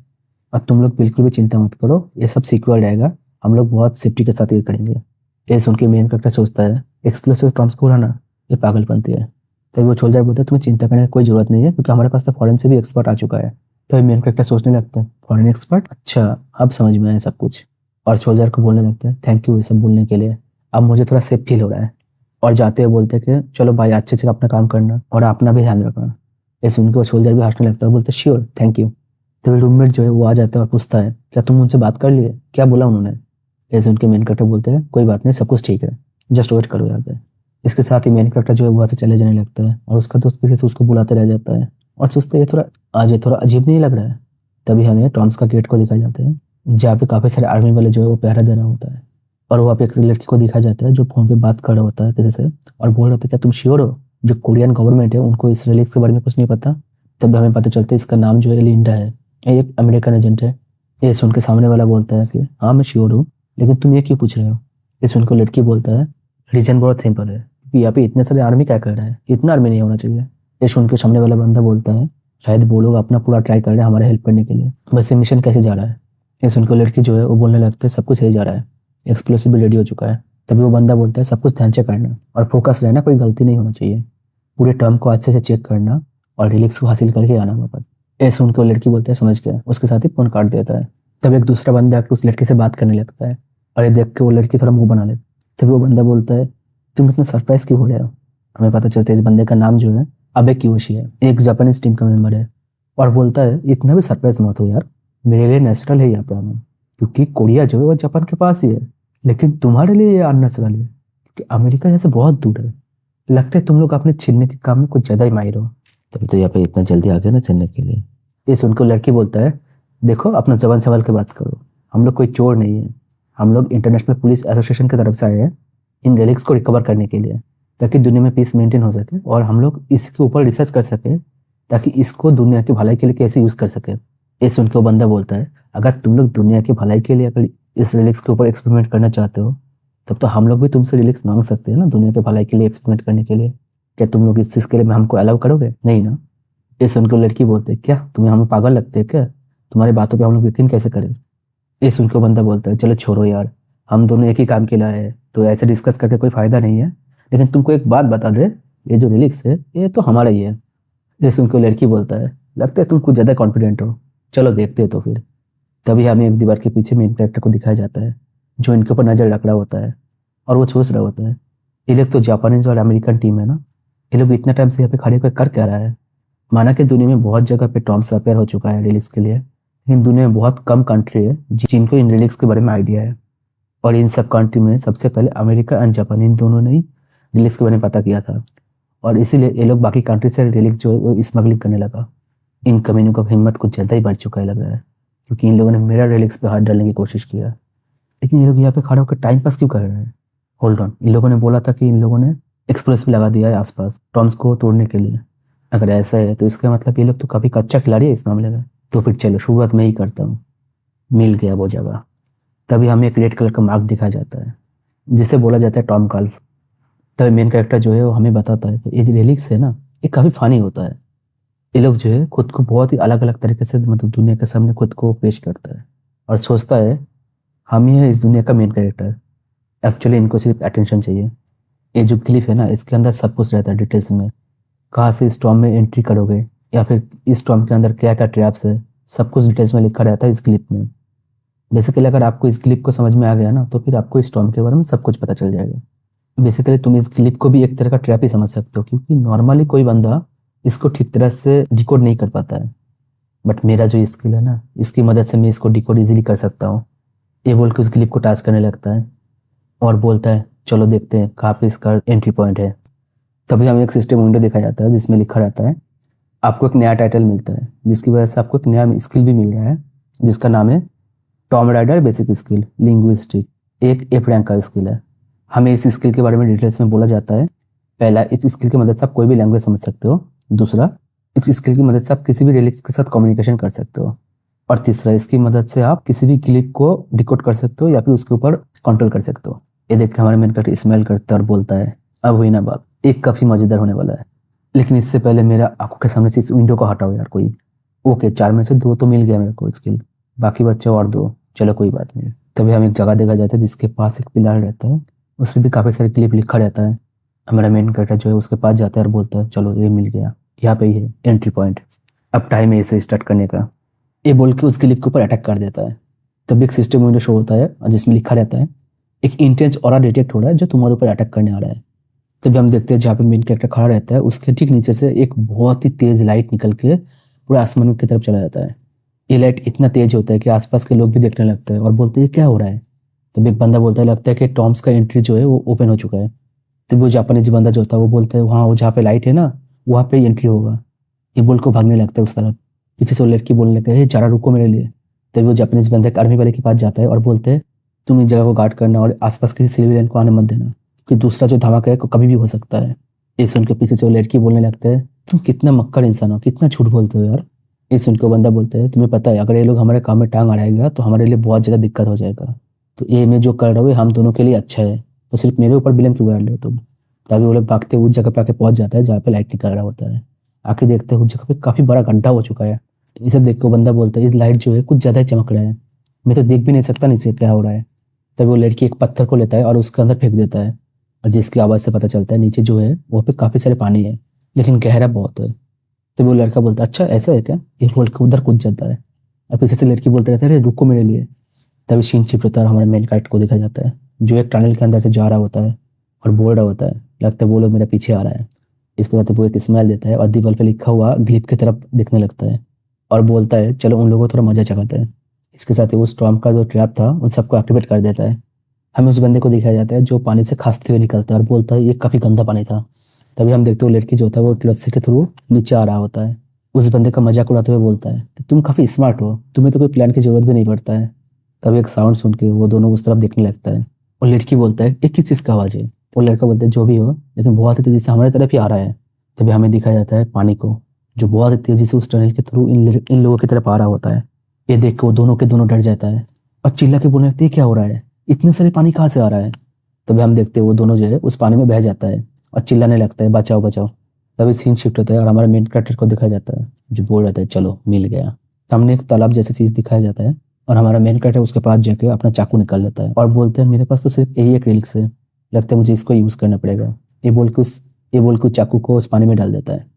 S1: और तुम लोग बिल्कुल भी चिंता मत करो ये सब सिक्योर रहेगा, हम लोग बहुत सेफ्टी के साथ ये करेंगे। ये सुन के मेन कैरेक्टर सोचता है एक्सप्लोसिव टॉम्स को उड़ाना ये पागलपंती है। तभी वो सोल्जर बोलता है तुम्हें चिंता करने की कोई जरूरत नहीं है क्योंकि हमारे पास तो फॉरेन से भी एक्सपर्ट आ चुका है। तभी मेन कैरेक्टर सोचने लगता है फॉरेन एक्सपर्ट, अच्छा अब समझ में आया सब कुछ। और सोल्जर को बोलने लगता है थैंक यू ये सब बोलने के लिए, अब मुझे थोड़ा सेफ फील हो रहा है। और जाते हुए बोलते हैं कि चलो भाई अच्छे से अपना काम करना और अपना भी ध्यान रखना। ये सुन के वो सोल्जर भी हंसने लगता है और बोलते श्योर थैंक यू। तभी रूममेट जो है वो आ जाता है और पूछता है क्या तुम उनसे बात कर लिए, क्या बोला उन्होंने। ये सुन के मेन कैरेक्टर बोलते हैं कोई बात नहीं सब कुछ ठीक है, जस्ट वेट करो यहाँ पे। इसके साथ ही मेन कैरेक्टर जो है वहाँ से चले जाने लगता है और उसका दोस्त पीछे से उसको बुलाते रह जाता है और सोचते हैं ये थोड़ा अजीब नहीं लग रहा है। तभी हमें टॉम्स का गेट को दिखाया जाता है जहाँ पे काफी सारे आर्मी वाले जो है वो पहरा दे रहा होता है और वहाँ पे एक लड़की को दिखाया जाता है जो फोन पे बात कर रहा होता है किसी से और बोल रहा होता है क्या तुम श्योर हो जो कोरियन गवर्नमेंट है उनको इस रिलीज के बारे में कुछ नहीं पता। तभी हमें पता चलता है इसका नाम जो है लिंडा है, ये एक अमेरिकन एजेंट है। ये सुन के सामने वाला बोलता है कि हाँ मैं श्योर हूँ लेकिन तुम ये क्यों पूछ रहे हो। ये सुन के लड़की बोलता है रीजन बहुत सिंपल है कि यहाँ पे इतने सारे आर्मी क्या कर रहा है, इतना आर्मी नहीं होना चाहिए। ये सुन के सामने वाला बंदा बोलता है शायद वो लोग अपना पूरा ट्राई कर रहे हैं हमारे हेल्प करने के लिए, वैसे मिशन कैसे जा रहा है। ये सुनकर लड़की जो है वो बोलने लगता है सब कुछ सही जा रहा है, एक्सप्लोसिव भी रेडी हो चुका है। तभी वो बंदा बोलता है सब कुछ ध्यान से करना और फोकस रहना, कोई गलती नहीं होना चाहिए, पूरे टर्म को अच्छे से चेक करना और रिलीज को हासिल करके आना वापस। ऐसे उनको लड़की बोलते हैं समझ गया, उसके साथ ही फोन काट देता है। तभी एक दूसरा बंदा आकर उस लड़की से बात करने लगता है और ये देख के वो लड़की थोड़ा मुंह बना लेती। तभी वो बंदा बोलता है तुम इतना सरप्राइज क्यों हो रहे हो। हमें पता चलता है इस बंदे का नाम जो है अबे कियोशी है, एक जापानीज टीम का मेंबर है। और बोलता है इतना भी सरप्राइज मत हो यार, मेरे लिए नेचुरल है यहाँ पे आना, क्योंकि कोरिया जो है वो जापान के पास ही है, लेकिन तुम्हारे लिए ये अननेचुरल है क्योंकि अमेरिका यहाँ से बहुत दूर है। लगता है तुम लोग अपने छीनने के काम में कुछ ज्यादा ही माहिर हो, तभी तो यहाँ पे इतना जल्दी आ गए ना छीनने के लिए। ये सुनकर लड़की बोलता है देखो अपना जवान सवाल की बात करो, हम लोग कोई चोर नहीं है, हम लोग इंटरनेशनल पुलिस एसोसिएशन की तरफ से आए हैं इन रेलिक्स को रिकवर करने के लिए ताकि दुनिया में पीस मेंटेन हो सके और हम लोग इसके ऊपर रिसर्च कर सके ताकि इसको दुनिया की भलाई के लिए कैसे यूज कर सके। ये सुन के वो बंदा बोलता है अगर तुम लोग दुनिया की भलाई के लिए अगर इस रिलिक्स के ऊपर एक्सपेरिमेंट करना चाहते हो तब तो हम लोग भी तुमसे रिलिक्स मांग सकते हैं ना दुनिया के भलाई के लिए एक्सपेरिमेंट करने के लिए। क्या तुम लोग इस चीज के लिए हमको अलाउ करोगे, नहीं ना। ये सुन के लड़की बोलते क्या तुम्हें हम पागल लगते हैं क्या, तुम्हारी बातों पर हम लोग यकीन कैसे करें। ये सुन के बंदा बोलता है चलो छोड़ो यार, हम दोनों एक ही काम के लिए आए हैं तो ऐसे डिस्कस करके कोई फायदा नहीं है, लेकिन तुमको एक बात बता दे ये जो रिलिक्स है ये तो हमारा ही है। ये सुन के लड़की बोलता है लगता है तुम कुछ ज्यादा कॉन्फिडेंट हो, चलो देखते हो तो फिर। तभी हमें एक दीवार के पीछे मेन कैरेक्टर को दिखाया जाता है जो इनके ऊपर नज़र रख रहा होता है और वो सोच रहा होता है ये लोग तो जापानीज और अमेरिकन टीम है ना, ये लोग इतना टाइम से यहाँ पे खड़े होकर कर क्या रहा है। माना कि दुनिया में बहुत जगह पे टॉम्स अपेयर हो चुका है रिलीज के लिए, लेकिन दुनिया में बहुत कम कंट्री है जिनको इन रिलीज के बारे में आइडिया है। और इन सब कंट्री में सबसे पहले अमेरिका एंड जापान इन दोनों ने ही रिलीज के बारे में पता किया था। और इसीलिए ये लोग बाकी कंट्री से रिलीज जो है वो स्मगलिंग करने लगा। इन कमीनों का हिम्मत कुछ ज़्यादा ही बढ़ चुका है लग रहा है, क्योंकि इन लोगों ने मेरा रिलीज पे हाथ डालने की कोशिश किया। लेकिन ये लोग यहाँ पे खड़े होकर टाइम पास क्यों कर रहे हैं। होल्ड ऑन, इन लोगों ने बोला था कि इन लोगों ने एक्सप्लोसिव लगा दिया है आसपास टॉम्स को तोड़ने के लिए। अगर ऐसा है तो इसका मतलब ये लोग तो काफ़ी कच्चा खिलाड़ी है इस मामले में। तो फिर चलो शुरुआत में ही करता हूँ। मिल गया वो जगह। तभी हमें एक रेड कलर का मार्क दिखाया जाता है जिसे बोला जाता है टॉम काल्फ। तभी मेन कैरेक्टर जो है वो हमें बताता है कि ये जो रिलीक्स है ना ये काफ़ी फनी होता है। ये लोग जो है खुद को बहुत ही अलग अलग तरीके से मतलब दुनिया के सामने खुद को पेश करता है और सोचता है हम ही है इस दुनिया का मेन कैरेक्टर। एक्चुअली इनको सिर्फ अटेंशन चाहिए। ये जो क्लिप है ना इसके अंदर सब कुछ रहता है डिटेल्स में। कहाँ से इस टॉम में एंट्री करोगे या फिर इस टॉम के अंदर क्या क्या ट्रैप्स है, सब कुछ डिटेल्स में लिखा रहता है इस क्लिप में। बेसिकली अगर आपको इस क्लिप को समझ में आ गया ना तो फिर आपको इस टॉम के बारे में सब कुछ पता चल जाएगा। बेसिकली तुम इस क्लिप को भी एक तरह का ट्रैप ही समझ सकते हो, क्योंकि नॉर्मली कोई बंदा इसको ठीक तरह से डिकोड नहीं कर पाता है। बट मेरा जो स्किल है ना इसकी मदद से मैं इसको डिकोड इजीली कर सकता हूँ। ये बोल के उस क्लिप को टास्क करने लगता है और बोलता है चलो देखते हैं कहाँ पे इसका एंट्री पॉइंट है। तभी हमें एक सिस्टम विंडो दिखाया जाता है जिसमें लिखा रहता है आपको एक नया टाइटल मिलता है, जिसकी वजह से आपको एक नया स्किल भी मिल रहा है जिसका नाम है Tom rider basic skill linguistic. एक एफ रैंक का स्किल है। हमें इस स्किल के बारे में डिटेल्स में बोला जाता है। पहला, इस स्किल की मदद से आप कोई भी लैंग्वेज समझ सकते हो। दूसरा, इस स्किल की मदद से आप किसी भी रिलीज के साथ कम्युनिकेशन कर सकते हो। और तीसरा, इसकी मदद से आप किसी भी क्लिप को डिकोड कर सकते हो या फिर उसके ऊपर कंट्रोल कर सकते हो। ये देख के हमारा मेन कैरेक्टर स्माइल करता है और बोलता है अब हुई ना बात, एक काफ़ी मज़ेदार होने वाला है। लेकिन इससे पहले मेरा आंखों के सामने से इस विंडो को हटाओ यार कोई। ओके, 4 में से 2 तो मिल गया मेरे को स्किल, बाकी बच्चे और 2, चलो कोई बात नहीं। तभी हम एक जगह देखा जाता है जिसके पास एक पिलर रहता है, उस पर भी काफ़ी सारे क्लिप लिखा रहता है। हमारा मेन कैरेक्टर जो है उसके पास जाता है और बोलता है चलो ये मिल गया, यहाँ पे ही है एंट्री पॉइंट, अब टाइम है इसे स्टार्ट करने का। ये बोल के उस क्लिप के ऊपर अटैक कर देता है। तभी एक सिस्टम विंडो शो होता है जिसमें लिखा रहता है एक इंटेंस ऑरा डिटेक्ट हो रहा है जो तुम्हारे ऊपर अटैक करने आ रहा है। तभी हम देखते हैं जहाँ पे मेन कैरेक्टर खड़ा रहता है उसके ठीक नीचे से एक बहुत ही तेज लाइट निकल के पूरा आसमान की तरफ चला जाता है। ये लाइट इतना तेज होता है कि आसपास के लोग भी देखने लगते हैं और बोलते हैं क्या हो रहा है। तभी एक बंदा बोलता है लगता है कि टॉम्स का एंट्री जो है वो ओपन हो चुका है। तभी वो जापानीज बंदा जो होता है वो बोलता है वहाँ वो जहाँ पे लाइट है ना वहाँ पे एंट्री होगा। ये बोल को भागने लगता है उस तरफ। पीछे से वो लड़की बोलने लगता है जरा रुको मेरे लिए। तभी वो जापानीज बंदा एक आर्मी वाले के पास जाता है और बोलते हैं तुम इस जगह को गार्ड करना और आसपास किसी सिविलियन को आने मत देना, क्योंकि दूसरा जो धमाका है कभी भी हो सकता है। ये सुन के पीछे से वो लड़की बोलने लगता है तुम कितना मक्कर इंसान हो, कितना झूठ बोलते हो यार। ये सुन के बंदा बोलता है तुम्हें पता है अगर ये लोग हमारे काम में टांग अड़ाएगा तो हमारे लिए बहुत ज़्यादा दिक्कत हो जाएगा, तो ये मैं जो कर रहा हूँ हम दोनों के लिए अच्छा है, तो सिर्फ मेरे ऊपर ब्लेम क्यों कर रहे हो तुम। तभी वो लोग भागते उस जगह पे आके पहुंच जाता है जहाँ पे लाइट निकल रहा होता है। आके देखते हैं उस जगह पे काफ़ी बड़ा गड्ढा हो चुका है। इसे देख के वो बंदा बोलता है ये लाइट जो है कुछ ज़्यादा ही चमक रहा है, मैं तो देख भी नहीं सकता नीचे क्या हो रहा है। तभी वो लड़की एक पत्थर को लेता है और उसके अंदर फेंक देता है, और जिसकी आवाज़ से पता चलता है नीचे जो है वहाँ पे काफ़ी सारे पानी है लेकिन गहरा बहुत है। तो वो लड़का बोलता है अच्छा ऐसा है क्या, ये बोल के उधर कूद जाता है और पीछे से लड़की बोलते रहता है अरे रुको मेरे लिए। तभी सीन शिफ्ट होता है और हमारे मेन कैरेक्टर को देखा जाता है जो एक टनल के अंदर से जा रहा होता है और बोल रहा होता है लगता है वो लोग मेरे पीछे आ रहा है। इसके साथ वो एक स्माइल देता है और दीवार पे लिखा हुआ ग्लिप की तरफ देखने लगता है और बोलता है चलो उन लोगों को थोड़ा मजा चखाते हैं। इसके साथ ही वो स्टॉर्म का जो ट्रैप था उन सबको एक्टिवेट कर देता है। हमें उस बंदे को दिखाया जाता है जो पानी से खांसते हुए निकलता है और बोलता है ये काफ़ी गंदा पानी था। तभी हम देखते हो लड़की जो होता है वो रस्सी के थ्रू नीचे आ रहा होता है। उस बंदे का मजाक उड़ाते हुए बोलता है कि तुम काफ़ी स्मार्ट हो, तुम्हें तो कोई प्लान की जरूरत भी नहीं पड़ता है। तभी एक साउंड सुन के वो दोनों उस तरफ देखने लगता है और लड़की बोलता है ये किस चीज़ का आवाज़ है। और लड़का बोलता है जो भी हो लेकिन बहुत ही तेज़ी से हमारी तरफ ही आ रहा है। तभी हमें दिखाया जाता है पानी को जो बहुत ही तेज़ी से उस टनल के थ्रू इन लोगों की तरफ आ रहा होता है। ये देख के वो दोनों के दोनों डर जाता है और चिल्ला के बोलने लगते हैं क्या हो रहा है, इतने सारे पानी कहाँ से आ रहा है। तभी हम देखते हैं वो दोनों जो है उस पानी में बह जाता है और चिल्लाने लगता है बचाओ बचाओ। तभी सीन शिफ्ट होता है और हमारा मेन कैरेक्टर को दिखाया जाता है जो बोल रहा है चलो मिल गया। सामने एक तालाब जैसी चीज़ दिखाया जाता है और हमारा मेन कैरेक्टर उसके पास जाके अपना चाकू निकाल लेता है और बोलते हैं मेरे पास तो सिर्फ यही एक रिलिक्स है, लगता है मुझे इसको यूज़ करना पड़ेगा। ये बोल के उस चाकू को उस पानी में डाल देता है।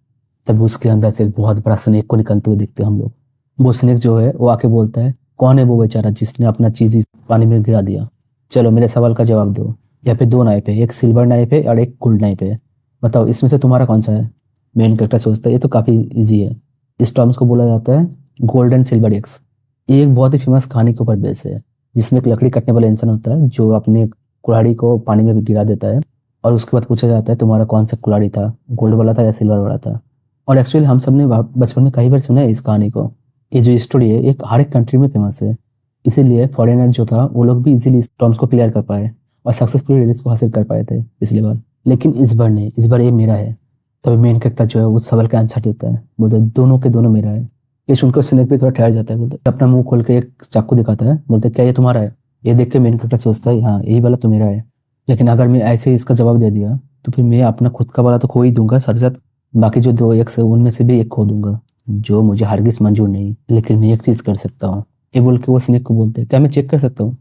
S1: तब उसके अंदर से एक बहुत बड़ा स्नेक को निकलते हुए देखते हैं हम लोग। वो स्नेक जो है वो आके बोलता है कौन है वो बेचारा जिसने अपना चीज़ इस पानी में गिरा दिया। चलो मेरे सवाल का जवाब दो। यहाँ पे दो नाइफ है, एक सिल्वर नाइफ है और एक गोल्ड नाइफ है। बताओ इसमें से तुम्हारा कौन सा है? मेन कैरेक्टर सोचता है ये तो काफ़ी इजी है। इस टर्म्स को बोला जाता है गोल्ड एंड सिल्वर एक्स। ये एक बहुत ही फेमस कहानी के ऊपर बेस है, जिसमें एक लकड़ी कटने वाला इंसान होता है जो अपने कुल्हाड़ी को पानी में भी गिरा देता है, और उसके बाद पूछा जाता है तुम्हारा कौन सा कुल्हाड़ी था, गोल्ड वाला था या सिल्वर वाला था। और एक्चुअली हम सब ने बचपन में कई बार सुना है इस कहानी को। ये जो स्टोरी है एक हर एक कंट्री में फेमस है, इसीलिए फॉरेनर जो था वो लोग भी इजीली इस टर्म्स को क्लियर कर पाए और सक्सेसफुली रिलीज को हासिल कर पाए थे पिछली बार। लेकिन इस बार नहीं, इस बार ये मेरा है। तभी मेन कैरेक्टर जो है उस सवाल का आंसर देता है, बोलते दोनों के दोनों मेरा है। ये सुनकर स्नेक भी थोड़ा ठहर जाता है, बोलते अपना मुंह खोल के एक चाकू दिखाता है, बोलते क्या ये तुम्हारा है? ये देख के मेन कैरेक्टर सोचता है हाँ यही वाला तो मेरा है। लेकिन अगर मैं ऐसे ही इसका जवाब दे दिया तो फिर मैं अपना खुद का वाला तो खो ही दूंगा, साथ ही साथ बाकी जो दो एक्स है उनमें से भी एक खो दूंगा, जो मुझे हरगिज मंजूर नहीं। लेकिन मैं एक चीज कर सकता हूँ, ये बोल के वो स्नेक को बोलते हैं क्या मैं चेक कर सकता हूँ?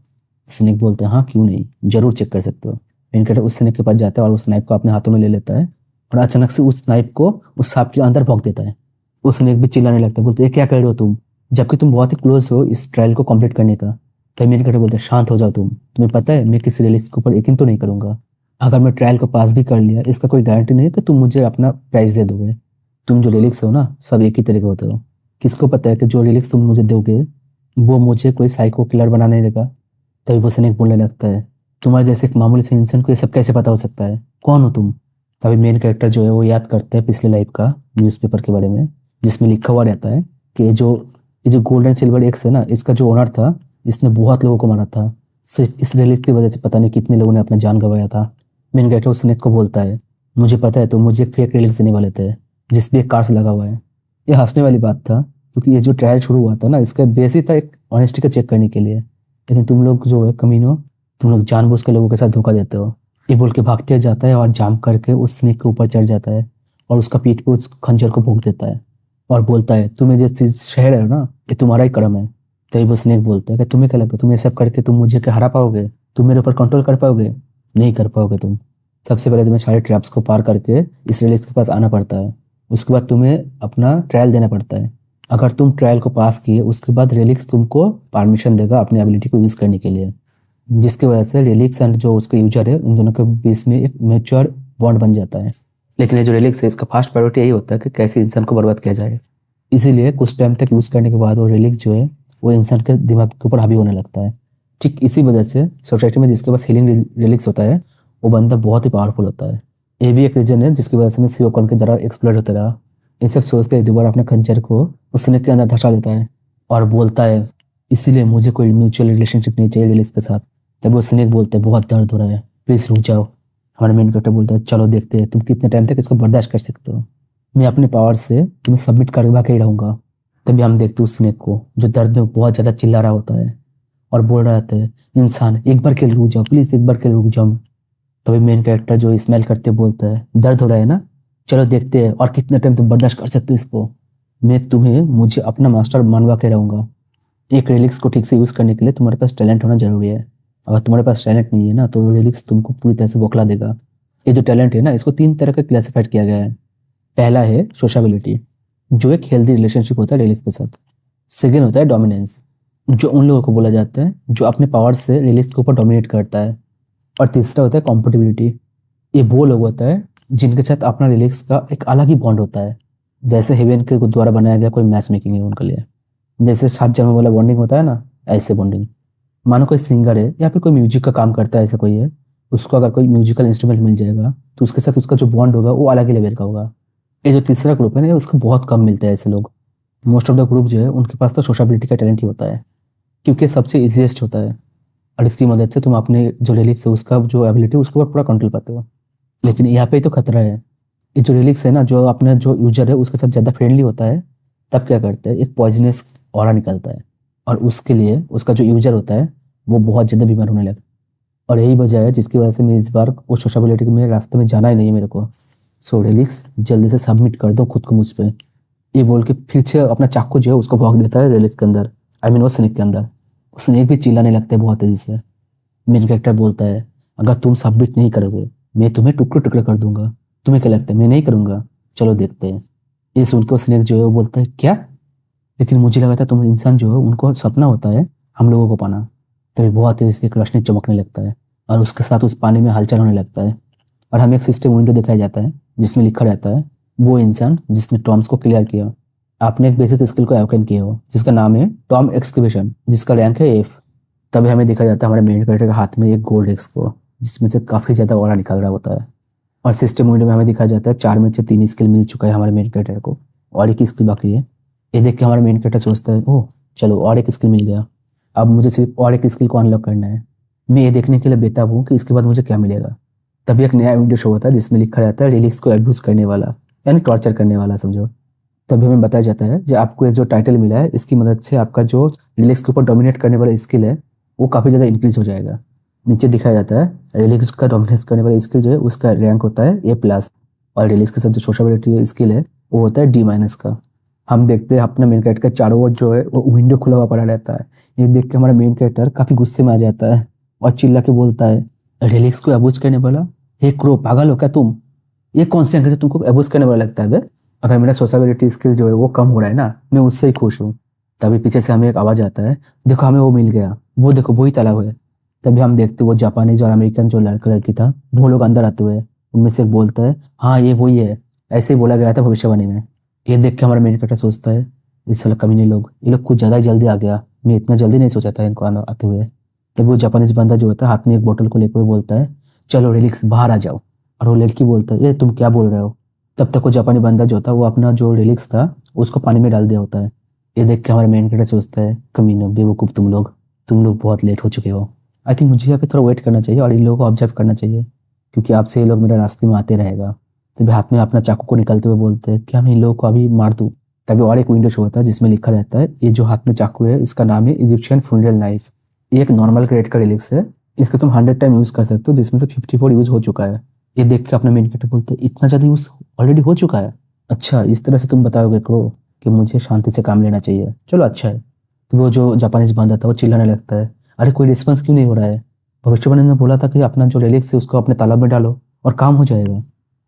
S1: स्नेक बोलते हैं हाँ क्यों नहीं, जरूर चेक कर सकते हो। मेन कैरेक्टर उस स्नेक के पास जाता है और उस नाइफ को अपने हाथों में ले लेता है और अचानक से उस नाइफ को उस सांप के अंदर भोंक देता है। वो स्नेक भी चिल्लाने लगता है, बोलते ये क्या कर रहे हो तुम, जबकि तुम बहुत ही क्लोज हो इस ट्रायल को कंप्लीट करने का। तब मेन कैरेक्टर बोलते हैं शांत हो जाओ तुम, तुम्हें पता है मैं किसी रिलीज के ऊपर यकीन तो नहीं करूंगा। अगर मैं ट्रायल को पास भी कर लिया इसका कोई गारंटी नहीं है कि तुम मुझे अपना प्राइज दे दोगे। तुम जो रिलिक्स हो ना सब एक ही तरह के होते हो, किसको पता है कि जो रिलिक्स तुम मुझे दोगे वो मुझे कोई साइको किलर बना नहीं देगा। तभी वो स्नेक बोलने लगता है तुम्हारे जैसे एक मामूली से इंसान को ये सब कैसे पता हो सकता है, कौन हो तुम? तभी मेन कैरेक्टर जो है वो याद करता है पिछले लाइफ का न्यूज़पेपर के बारे में, जिसमें लिखा हुआ रहता है कि ये जो गोल्ड एंड सिल्वर एक्स है ना, इसका जो ओनर था इसने बहुत लोगों को मारा था। सिर्फ इस रिलीज की वजह से पता नहीं कितने लोगों ने अपना जान गंवाया था। मेन कैरेक्टर उस स्नेक को बोलता है मुझे पता है तुम मुझे एक फेक रिलीज देने वाले थे जिस पे एक कार्ड्स लगा हुआ है। ये हंसने वाली बात था क्योंकि ये जो ट्रायल शुरू हुआ था ना इसका बेस ही था एक ऑनेस्टी का चेक करने के लिए। लेकिन तुम लोग जो है कमीनो, तुम लोग जानबूझ के लोगों के साथ धोखा देते हो। ये बोल के भागते जाता है और जाम करके उस स्नेक के ऊपर चढ़ जाता है और उसका पीठ पे उस खंजर को भोंक देता है और बोलता है तुम्हें जो चीज शहर है ना ये तुम्हारा ही कर्म है। तभी वो स्नेक बोलता है कि तुम्हें क्या लगता है तुम ये सब करके तुम मुझे क्या हरा पाओगे, तुम मेरे ऊपर कंट्रोल कर पाओगे? नहीं कर पाओगे तुम। सबसे पहले तुम्हें सारे ट्रैप्स को पार करके इस रिलीज के पास आना पड़ता है, उसके बाद तुम्हें अपना ट्रायल देना पड़ता है। अगर तुम ट्रायल को पास किए उसके बाद रेलिक्स तुमको परमिशन देगा अपनी एबिलिटी को यूज करने के लिए, जिसकी वजह से रेलिक्स एंड जो उसके यूजर है इन दोनों के बीच में एक मेच्योर बॉन्ड बन जाता है। लेकिन ये जो रेलिक्स है इसका फर्स्ट प्रायोरिटी यही होता है कि कैसे इंसान को बर्बाद किया जाए। इसीलिए कुछ टाइम तक यूज करने के बाद वो रेलिक्स जो है वो इंसान के दिमाग के ऊपर हावी होने लगता है। ठीक इसी वजह से सोसाइटी में जिसके पास हीलिंग रेलिक्स होता है वो बंदा बहुत ही पावरफुल होता है। ये भी एक रीजन है जिसकी वजह से मैं सियोकॉन की तरह एक्सप्लोर होता रहा। ये सब सोचते ही दोबारा अपने खंजर को उस स्नेक के अंदर धंसा देता है और बोलता है इसीलिए मुझे कोई म्यूचुअल रिलेशनशिप नहीं चाहिए रिलीज के साथ। तब वो स्नेक बोलते हैं बहुत दर्द हो रहा है प्लीज रुक जाओ। हमारा मेन कैरेक्टर बोलता है चलो देखते हैं तुम कितने टाइम तक इसको बर्दाश्त कर सकते हो, मैं अपने पावर से तुम्हें सबमिट करवा के ही रहूंगा। तभी हम देखते हैं उस स्नेक को जो दर्द में बहुत ज्यादा चिल्ला रहा होता है और बोल रहा था इंसान एक बार के लिए रुक जाओ प्लीज, एक बार के लिए रुक जाओ। तभी मेन कैरेक्टर जो स्मेल करते बोलता है दर्द हो रहा है ना, चलो देखते हैं और कितना टाइम तुम बर्दाश्त कर सकते हो इसको। मैं तुम्हें मुझे अपना मास्टर मानवा के रहूंगा। एक रिलिक्स को ठीक से यूज करने के लिए तुम्हारे पास टैलेंट होना जरूरी है। अगर तुम्हारे पास टैलेंट नहीं है ना तो वो रिलिक्स तुमको पूरी तरह से बौखला देगा। ये जो टैलेंट है ना इसको 3 तरह का क्लासिफाइड किया गया है। पहला है सोशबिलिटी, जो एक हेल्दी रिलेशनशिप होता है रिलिक्स के साथ। सेकेंड होता है डोमिनेंस, जो उन लोगों को बोला जाता है जो अपने पावर से रिलिक्स के ऊपर डोमिनेट करता है। और तीसरा होता है कॉम्पेटिबिलिटी, ये वो लोग होता है जिनके साथ अपना रिलिक्स का एक अलग ही बॉन्ड होता है, जैसे हेवन के द्वारा बनाया गया कोई मैच मेकिंग है उनके लिए। जैसे 7 जन्म वाला बॉन्डिंग होता है ना, ऐसे बॉन्डिंग। मानो कोई सिंगर है या फिर कोई म्यूजिक का काम करता है ऐसा कोई है, उसको अगर कोई म्यूजिकल इंस्ट्रूमेंट मिल जाएगा तो उसके साथ उसका जो बॉन्ड होगा वो अलग ही लेवल का होगा। ये जो तीसरा ग्रुप है ना उसको बहुत कम मिलता है ऐसे लोग। मोस्ट ऑफ द ग्रुप जो है उनके पास तो सोशबिलिटी का टैलेंट ही होता है, क्योंकि सबसे ईजिएस्ट होता है और इसकी मदद से तुम अपने जो रिलिक्स है उसका जो एबिलिटी उसके ऊपर पूरा कंट्रोल पाते हो। लेकिन यहाँ पे ही तो खतरा है, ये जो रिलिक्स है ना जो अपना जो यूजर है उसके साथ ज़्यादा फ्रेंडली होता है तब क्या करता है एक पॉइजनस ऑरा निकलता है और उसके लिए उसका जो यूजर होता है वो बहुत ज़्यादा बीमार होने लगता है। और यही वजह है जिसकी वजह से मैं इस बार वो सोशबिलिटी में रास्ते में जाना ही नहीं है मेरे को। सो रिलिक्स जल्दी से सबमिट कर दो खुद को मुझ पर, ये बोल के फिर से अपना चाकू जो है उसको भोंक देता है रिलिक्स के अंदर, आई मीन वो स्नेक के अंदर। स्नेक भी चिल्लाने लगते हैं बहुत तेजी से। मेन कैरेक्टर बोलता है अगर तुम सबमिट नहीं करोगे मैं तुम्हें टुकड़े टुकड़े कर दूंगा। तुम्हें क्या लगता है मैं नहीं करूंगा? चलो देखते हैं। ये सुन के स्नेक जो है वो बोलता है क्या, लेकिन मुझे लगा था तुम इंसान जो है उनको सपना होता है हम लोगों को पाना, तभी बहुत तेजी से एक रोशनी चमकने लगता है और उसके साथ उस पानी में हलचल होने लगता है और हमें एक सिस्टम विंडो दिखाया जाता है जिसमें लिखा रहता है वो इंसान जिसने टॉम्स को क्लियर किया। आपने एक बेसिक स्किल को अवेकन किया हो जिसका नाम है टॉम एक्सकवेशन, जिसका रैंक है एफ। तभी हमें दिखा जाता है हमारे मेन कैरेक्टर के हाथ में एक गोल्ड एक्स को, जिसमें से काफ़ी ज़्यादा ऑरा निकल रहा होता है। और सिस्टम विंडो में हमें दिखाया जाता है 4 में से 3 स्किल मिल चुका है हमारे मेन कैरेक्टर को और एक स्किल बाकी है। ये देख के हमारा मेन कैरेक्टर सोचता है ओह चलो और एक स्किल मिल गया, अब मुझे सिर्फ और एक स्किल को अनलॉक करना है। मैं ये देखने के लिए बेताब हूँ कि इसके बाद मुझे क्या मिलेगा। तभी एक नया विंडो शो होता है जिसमें लिखा रहता है रिलीक्स को एब्यूज करने वाला, यानी टॉर्चर करने वाला समझो। तभी हमें बताया जाता है जो आपको ये जो टाइटल मिला है इसकी मदद से आपका जो रिलीक्स के ऊपर डोमिनेट करने वाला स्किल है वो काफ़ी ज़्यादा इंक्रीज हो जाएगा। नीचे दिखाया जाता है रिलीक्स का डोमिनेट करने वाला स्किल जो है उसका रैंक होता है A+ और रिलीक्स के साथ जो सोशबिलिटी स्किल है वो होता है D- का। हम देखते हैं अपना मेन कैरेक्टर का चारों ओर जो है वो विंडो खुला हुआ पड़ा रहता है। ये देख के हमारा मेन कैरेक्टर काफ़ी गुस्से में आ जाता है और चिल्ला के बोलता है रिलीक्स को अबूज करने वाला, हे क्रो पागल हो क्या तुम, ये कौन सी अंक से तुमको अबूज करने वाला लगता है बे? अगर मेरा सोशबिलिटी स्किल जो है वो कम हो रहा है ना, मैं उससे ही खुश हूँ। तभी पीछे से हमें एक आवाज़ आता है देखो हमें वो मिल गया, वो देखो वही तालाब है। तभी हम देखते वो जापानीज और अमेरिकन जो लड़का लड़की था वो लोग अंदर आते हुए, उनमें से एक बोलता है हाँ ये वही है, ऐसे ही बोला गया था भविष्यवाणी में। ये देख के हमारा मेन कैरेक्टर सोचता है इस साल कमीने लोग, ये लोग कुछ ज़्यादा ही जल्दी आ गया, मैं इतना जल्दी नहीं सोचा था इनको आते हुए। तब वो जापानीज बंदा जो होता है हाथ में एक बोतल को लेकर बोलता है चलो रिलिक्स बाहर आ जाओ। और वो लड़की बोलता है ये तुम क्या बोल रहे हो। तब तक वो जापानी बंदा जो होता है वो अपना जो रिलिक्स था उसको पानी में डाल दिया होता है। ये देख के हमारा मेन कैरेक्टर सोचता है कमीने बेवकूफ़ तुम लोग बहुत लेट हो चुके हो। आई थिंक मुझे यहाँ पे थोड़ा वेट करना चाहिए और इन लोगों को ऑब्जर्व करना चाहिए क्योंकि आपसे ये लोग मेरे रास्ते में आते रहेगा। तभी हाथ में अपना चाकू को निकालते हुए बोलते हैं क्या मैं इन लोगों को अभी मार दूँ। तभी और एक विंडो शो होता है जिसमें लिखा रहता है ये जो हाथ में चाकू है इसका नाम है इजिप्शियन फ्यूनरल नाइफ। ये एक नॉर्मल ग्रेड का रिलिक्स है, इसका तुम 100 टाइम यूज़ कर सकते हो जिसमें से 54 यूज़ हो चुका है। ये देख के अपना मेन कैरेक्टर बोलते हैं इतना ज़्यादा यूज़ ऑलरेडी हो चुका है, अच्छा इस तरह से तुम बताओगे क्रो कि मुझे शांति से काम लेना चाहिए, चलो अच्छा है। तो वो जो जापानीज बंदा था वो चिल्लाने लगता है अरे कोई रिस्पॉन्स क्यों नहीं हो रहा है, भविष्यवाणी ने बोला था कि अपना जो रिलिक्स है उसको अपने तालाब में डालो और काम हो जाएगा।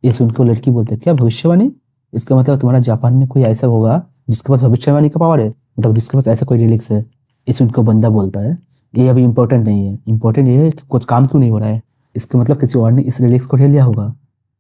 S1: ये सुन के वो लड़की बोलते है क्या भविष्यवाणी, इसका मतलब तुम्हारा जापान में कोई ऐसा होगा जिसके पास भविष्यवाणी का पावर है, मतलब जिसके पास ऐसा कोई रिलिक्स है। ये सुन के बंदा बोलता है ये अभी इंपॉर्टेंट नहीं है, इंपॉर्टेंट ये है कि कुछ काम क्यों नहीं हो रहा है, इसका मतलब किसी और ने इस रिलिक्स को ले लिया होगा।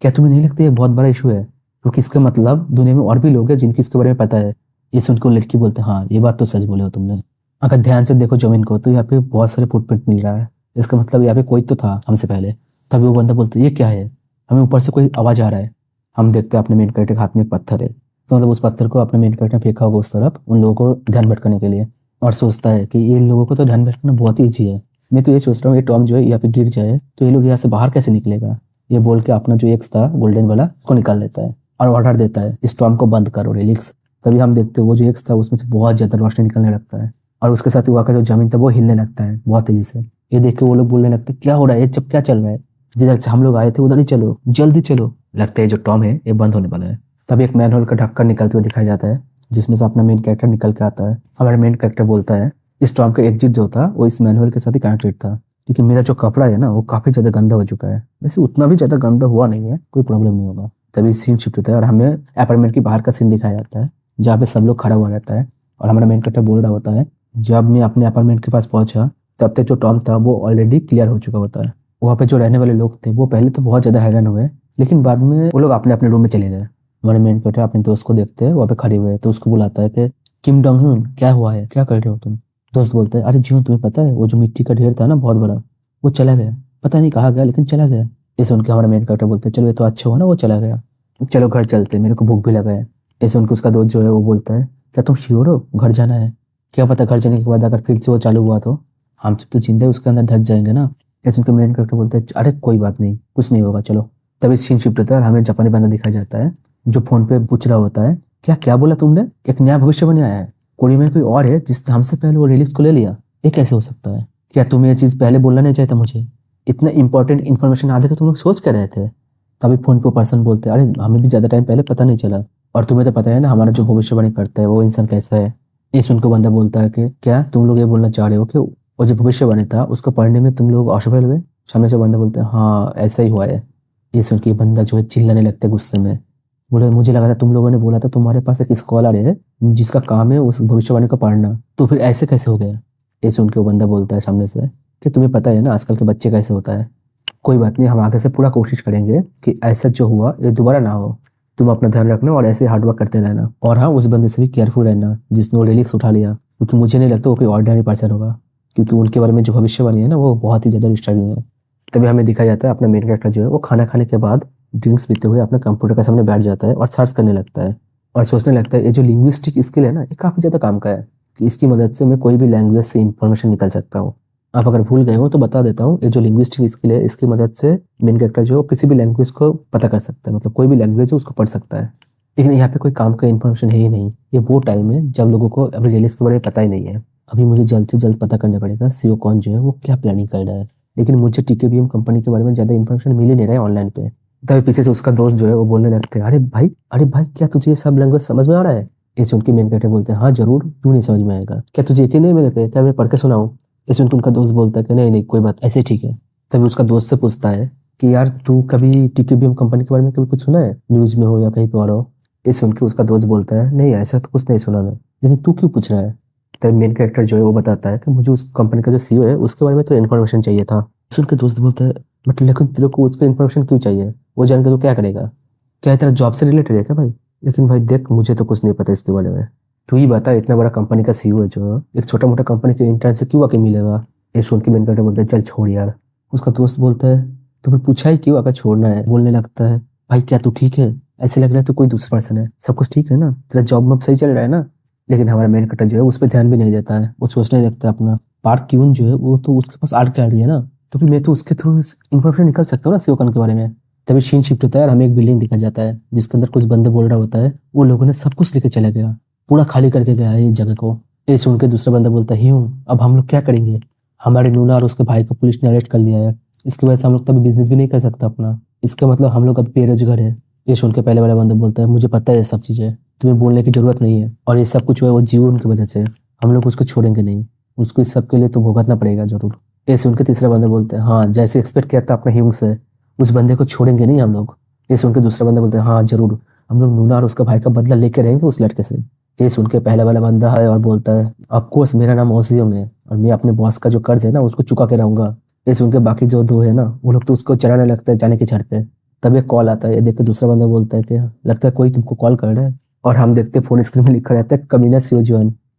S1: क्या तुम्हें नहीं लगता ये बहुत बड़ा इशू है, क्योंकि इसका मतलब दुनिया में और भी लोग हैं जिनको इसके बारे में पता है। ये सुन के वो लड़की बोलते हैं हाँ ये बात तो सच बोले हो तुमने। अगर ध्यान से देखो जमीन को तो यहाँ पे बहुत सारे फुटप्रिंट मिल रहा है, इसका मतलब यहाँ पे कोई तो था हमसे पहले। तभी वो बंदा बोलते ये क्या है, हमें ऊपर से कोई आवाज़ आ रहा है। हम देखते हैं अपने मेन कैरेक्टर के हाथ में एक पत्थर है, तो मतलब उस पत्थर को अपने मेन कैरेक्टर ने फेंका होगा उस तरफ उन लोगों को ध्यान भटकाने के लिए और सोचता है कि ये लोगों को तो ध्यान भटकाना बहुत ही ईजी है। मैं तो ये सोच रहा हूँ ये टॉम जो है यहाँ पे गिर जाए तो ये लोग यहाँ से बाहर कैसे निकलेगा। ये बोल के अपना जो एक्स था गोल्डन वाला को निकाल देता है और ऑर्डर देता है इस टॉम को बंद करो रिलिक्स। तभी हम देखते हैं वो जो एक्स था उसमें से बहुत ज़्यादा रोशनी निकलने लगता है और उसके साथ वहाँ का जो जमीन था वो हिलने लगता है बहुत तेजी से। ये देख के वो लोग बोलने लगते हैं क्या हो रहा है, ये जब क्या चल रहा है, जिधर से हम लोग आए थे उधर ही चलो जल्दी चलो, लगता है जो टॉम है ये बंद होने वाला है। तभी एक मैनहोल का ढक्कन निकलते हुए दिखाया जाता है जिसमें से अपना मेन कैरेक्टर निकल के आता है। हमारा मेन कैरेक्टर बोलता है इस टॉम का एग्जिट जो था वो इस मैनहोल के साथ ही कनेक्टेड था, क्योंकि मेरा जो कपड़ा है ना वो काफ़ी ज़्यादा गंदा हो चुका है, वैसे उतना भी ज़्यादा गंदा हुआ नहीं है, कोई प्रॉब्लम नहीं होगा। तभी सीन शिफ्ट होता है और हमें अपार्टमेंट के बाहर का सीन दिखाया जाता है जहाँ पे सब लोग खड़ा हुआ रहता है और हमारा मेन कैरेक्टर बोल रहा होता है जब मैं अपने अपार्टमेंट के पास पहुंचा तब तक जो टॉम था वो ऑलरेडी क्लियर हो चुका होता है। वहाँ पे जो रहने वाले लोग थे वो पहले तो बहुत ज़्यादा हैरान हुए लेकिन बाद में वो लोग अपने अपने रूम में चले गए। हमारे मेन कैरेक्टर अपने दोस्त को देखते हैं वहाँ पे खड़े हुए तो उसको बुलाता है कि किम डोंग हुन क्या हुआ है, क्या कर रहे हो तुम। दोस्त बोलता है अरे जीवन तुम्हें पता है वो जो मिट्टी का ढेर था ना बहुत बड़ा वो चला गया, पता नहीं कहाँ गया लेकिन चला गया। ऐसे उनके हमारा मेन कैरेक्टर बोलते हैं चलो ये तो अच्छा हुआ ना वो चला गया, चलो घर चलते मेरे को भूख भी लगा है। ऐसे उनको उसका दोस्त जो है वो बोलता है क्या तुम श्योर हो घर जाना है, क्या पता घर जाने के बाद अगर फिर से वो चालू हुआ तो हम सब तो जिंदा उसके अंदर धस जाएंगे ना। ऐसे उनके मेन कैरेक्टर बोलते हैं अरे कोई बात नहीं कुछ नहीं होगा चलो। तभी सीन शिफ्ट होता है और हमें जापानी बंदा दिखाया जाता है जो फोन पे पूछ रहा होता है क्या क्या बोला तुमने, एक नया भविष्यवाणी आया है कोरिया में कोई और है जिसने हमसे पहले वो रिलीज को ले लिया, ये कैसे हो सकता है, क्या तुम्हें ये चीज़ पहले बोलना नहीं चाहिए था मुझे, इतना इंपॉर्टेंट इन्फॉर्मेशन आधे का तुम लोग सोच कर रहे थे। तभी फोन पे पर्सन बोलते हैं अरे हमें भी ज़्यादा टाइम पहले पता नहीं चला और तुम्हें तो पता है ना हमारा जो भविष्यवाणी करता है वो इंसान कैसा है। ये सुन को बंदा बोलता है कि क्या तुम लोग ये बोलना चाह रहे हो कि वो जो भविष्यवाणी था उसको पढ़ने में तुम लोग असफल हुए। सामने से बंदा बोलते हैं हाँ ऐसा ही हुआ है। ये सुन के बंदा जो है चिल्लाने लगता है गुस्से में, बोले मुझे लगा था तुम लोगों ने बोला था तुम्हारे पास एक स्कॉलर है जिसका काम है उस भविष्यवाणी को पढ़ना, तो फिर ऐसे कैसे हो गया। ये सुन के वो बंदा बोलता है सामने से कि तुम्हें पता है ना आजकल के बच्चे कैसे होता है, कोई बात नहीं, हम आगे से पूरा कोशिश करेंगे कि ऐसा जो हुआ ये दोबारा ना हो। तुम अपना ध्यान रखना और ऐसे हार्डवर्क करते रहना। और हाँ, उस बंदे से भी केयरफुल रहना जिसने वो रिलिक्स उठा लिया, क्योंकि मुझे नहीं लगता वो कोई ऑर्डिनरी पर्सन होगा, क्योंकि उनके बारे में जो भविष्यवाणी है ना वो बहुत ही ज़्यादा डिस्टर्बिंग है। तभी हमें दिखाया जाता है अपना मेन कैरेक्टर जो है वो खाना खाने के बाद ड्रिंक्स पीते हुए अपने कंप्यूटर के सामने बैठ जाता है और सर्च करने लगता है और सोचने लगता है ये जो लिंग्विस्टिक स्किल है ना ये काफ़ी ज़्यादा काम का है कि इसकी मदद से मैं कोई भी लैंग्वेज से इंफॉर्मेशन निकल सकता हूँ। आप अगर भूल गए हो तो बता देता हूँ, ये जो लिंग्विस्टिक स्किल है इसकी मदद से मेन कैरेक्टर जो है किसी भी लैंग्वेज को पता कर सकता है, मतलब कोई भी लैंग्वेज है उसको पढ़ सकता है। लेकिन यहाँ पे कोई काम का इन्फॉर्मेशन है ही नहीं। ये वो टाइम है जब लोगों को अपनी रिलीज के बारे में पता ही नहीं है। अभी मुझे जल्द से जल्द पता करना पड़ेगा सीईओ कौन जो है वो क्या प्लानिंग कर रहा है। लेकिन मुझे टीकेबीएम कंपनी के बारे में ज़्यादा इन्फॉर्मेशन मिल ही नहीं रहा है ऑनलाइन पे। तभी पीछे से उसका दोस्त जो है वो बोलने लगते हैं, अरे भाई क्या तुझे ये सब लैंग्वेज समझ में आ रहा है? ये सुन के मेन कैरेक्टर बोलते हैं, हाँ जरूर, क्यों नहीं समझ में आएगा, क्या तुझे यकीन नहीं मेरे पे, क्या मैं पढ़ के सुनाऊं? ये सुन के उनका दोस्त बोलता है कि नहीं नहीं कोई बात, ऐसे ठीक है। तभी उसका दोस्त से पूछता है कि यार तू कभी टीकेबीएम कंपनी के बारे में कभी कुछ सुना है, न्यूज़ में हो या कहीं पे और हो? ये सुन के उसका दोस्त बोलता है, नहीं ऐसा तो कुछ नहीं सुना मैं, लेकिन तू क्यों पूछ रहा है? तभी मेन कैरेक्टर जो है वो बताता है कि मुझे उस कंपनी का जो सीईओ है उसके बारे में तो इन्फॉर्मेशन चाहिए था। सुन के दोस्त बोलता है, मतलब लेकिन तेरे को उसका इन्फॉर्मेशन क्यों चाहिए, वो जान के तो क्या करेगा, क्या है तेरा जॉब से रिलेटेड है क्या भाई? लेकिन भाई देख मुझे तो कुछ नहीं पता इसके बारे में, तू ही बता, इतना बड़ा कंपनी का सीईओ है जो एक छोटा मोटा कंपनी के इंटर्न से क्यों आके मिलेगा? ये सुन के मेन कैरेक्टर बोलता है, चल छोड़ यार। उसका दोस्त बोलता है, तुम्हें पूछा ही क्यों अगर छोड़ना है? बोलने लगता है, भाई क्या तू ठीक है? ऐसे लग रहा है तो कोई दूसरा पर्सन है, सब कुछ ठीक है ना, तेरा जॉब में सही चल रहा है ना? लेकिन हमारा मेन कैरेक्टर जो है उस पर ध्यान भी नहीं देता है। वो सोचने लगता है अपना पार्क क्यून जो है वो तो उसके पास आर्ट गैलरी है ना, तो फिर मैं तो उसके थ्रू इन्फॉर्मेशन निकल सकता हूँ ना सीओ के बारे में। तभी सीन शिफ्ट होता है और हमें एक बिल्डिंग दिखा जाता है जिसके अंदर कुछ बंदे बोल रहा होता है, वो लोगों ने सब कुछ लेके चला गया, पूरा खाली करके गया है इस जगह को। ये सुन के दूसरा बंदा बोलता है, ह्यूम अब हम लोग क्या करेंगे? हमारे नूना और उसके भाई को पुलिस ने अरेस्ट कर लिया है, इसकी वजह से हम लोग तभी बिजनेस भी नहीं कर सकता अपना, इसका मतलब हम लोग अब बेरोजगार है। ये सुन के पहले वाला बंदा बोलता है, मुझे पता है ये सब चीज़ें, तुम्हें बोलने की जरूरत नहीं है, और ये सब कुछ हुआ है वो जीवन की वजह से, हम लोग उसको छोड़ेंगे नहीं, उसको इस सब के लिए तो भुगतना पड़ेगा जरूर। ये सुन के तीसरा बंदा बोलता है, हाँ जैसे एक्सपेक्ट किया था अपना ह्यूम से, उस बंदे को छोड़ेंगे नहीं हम लोग। ये सुन के दूसरा बंदा बोलता है, हाँ जरूर, हम लोग नूना और उसका भाई का बदला लेके रहेंगे उस लड़के से। ये सुन के पहला वाला बंदा है और बोलता है, ऑफकोर्स मेरा नाम ओसियम है और मैं अपने बॉस का जो कर्ज है ना उसको चुका के रहूंगा। ये सुन के बाकी जो दो है ना वो लोग तो उसको चलाने लगता है जाने के छत पे। तब एक कॉल आता है, ये देख के दूसरा बंदा बोलता है कि लगता है कोई तुमको कॉल कर रहा है, और हम देखते हैं फोन स्क्रीन में लिखा रहता है कमीना सीओ,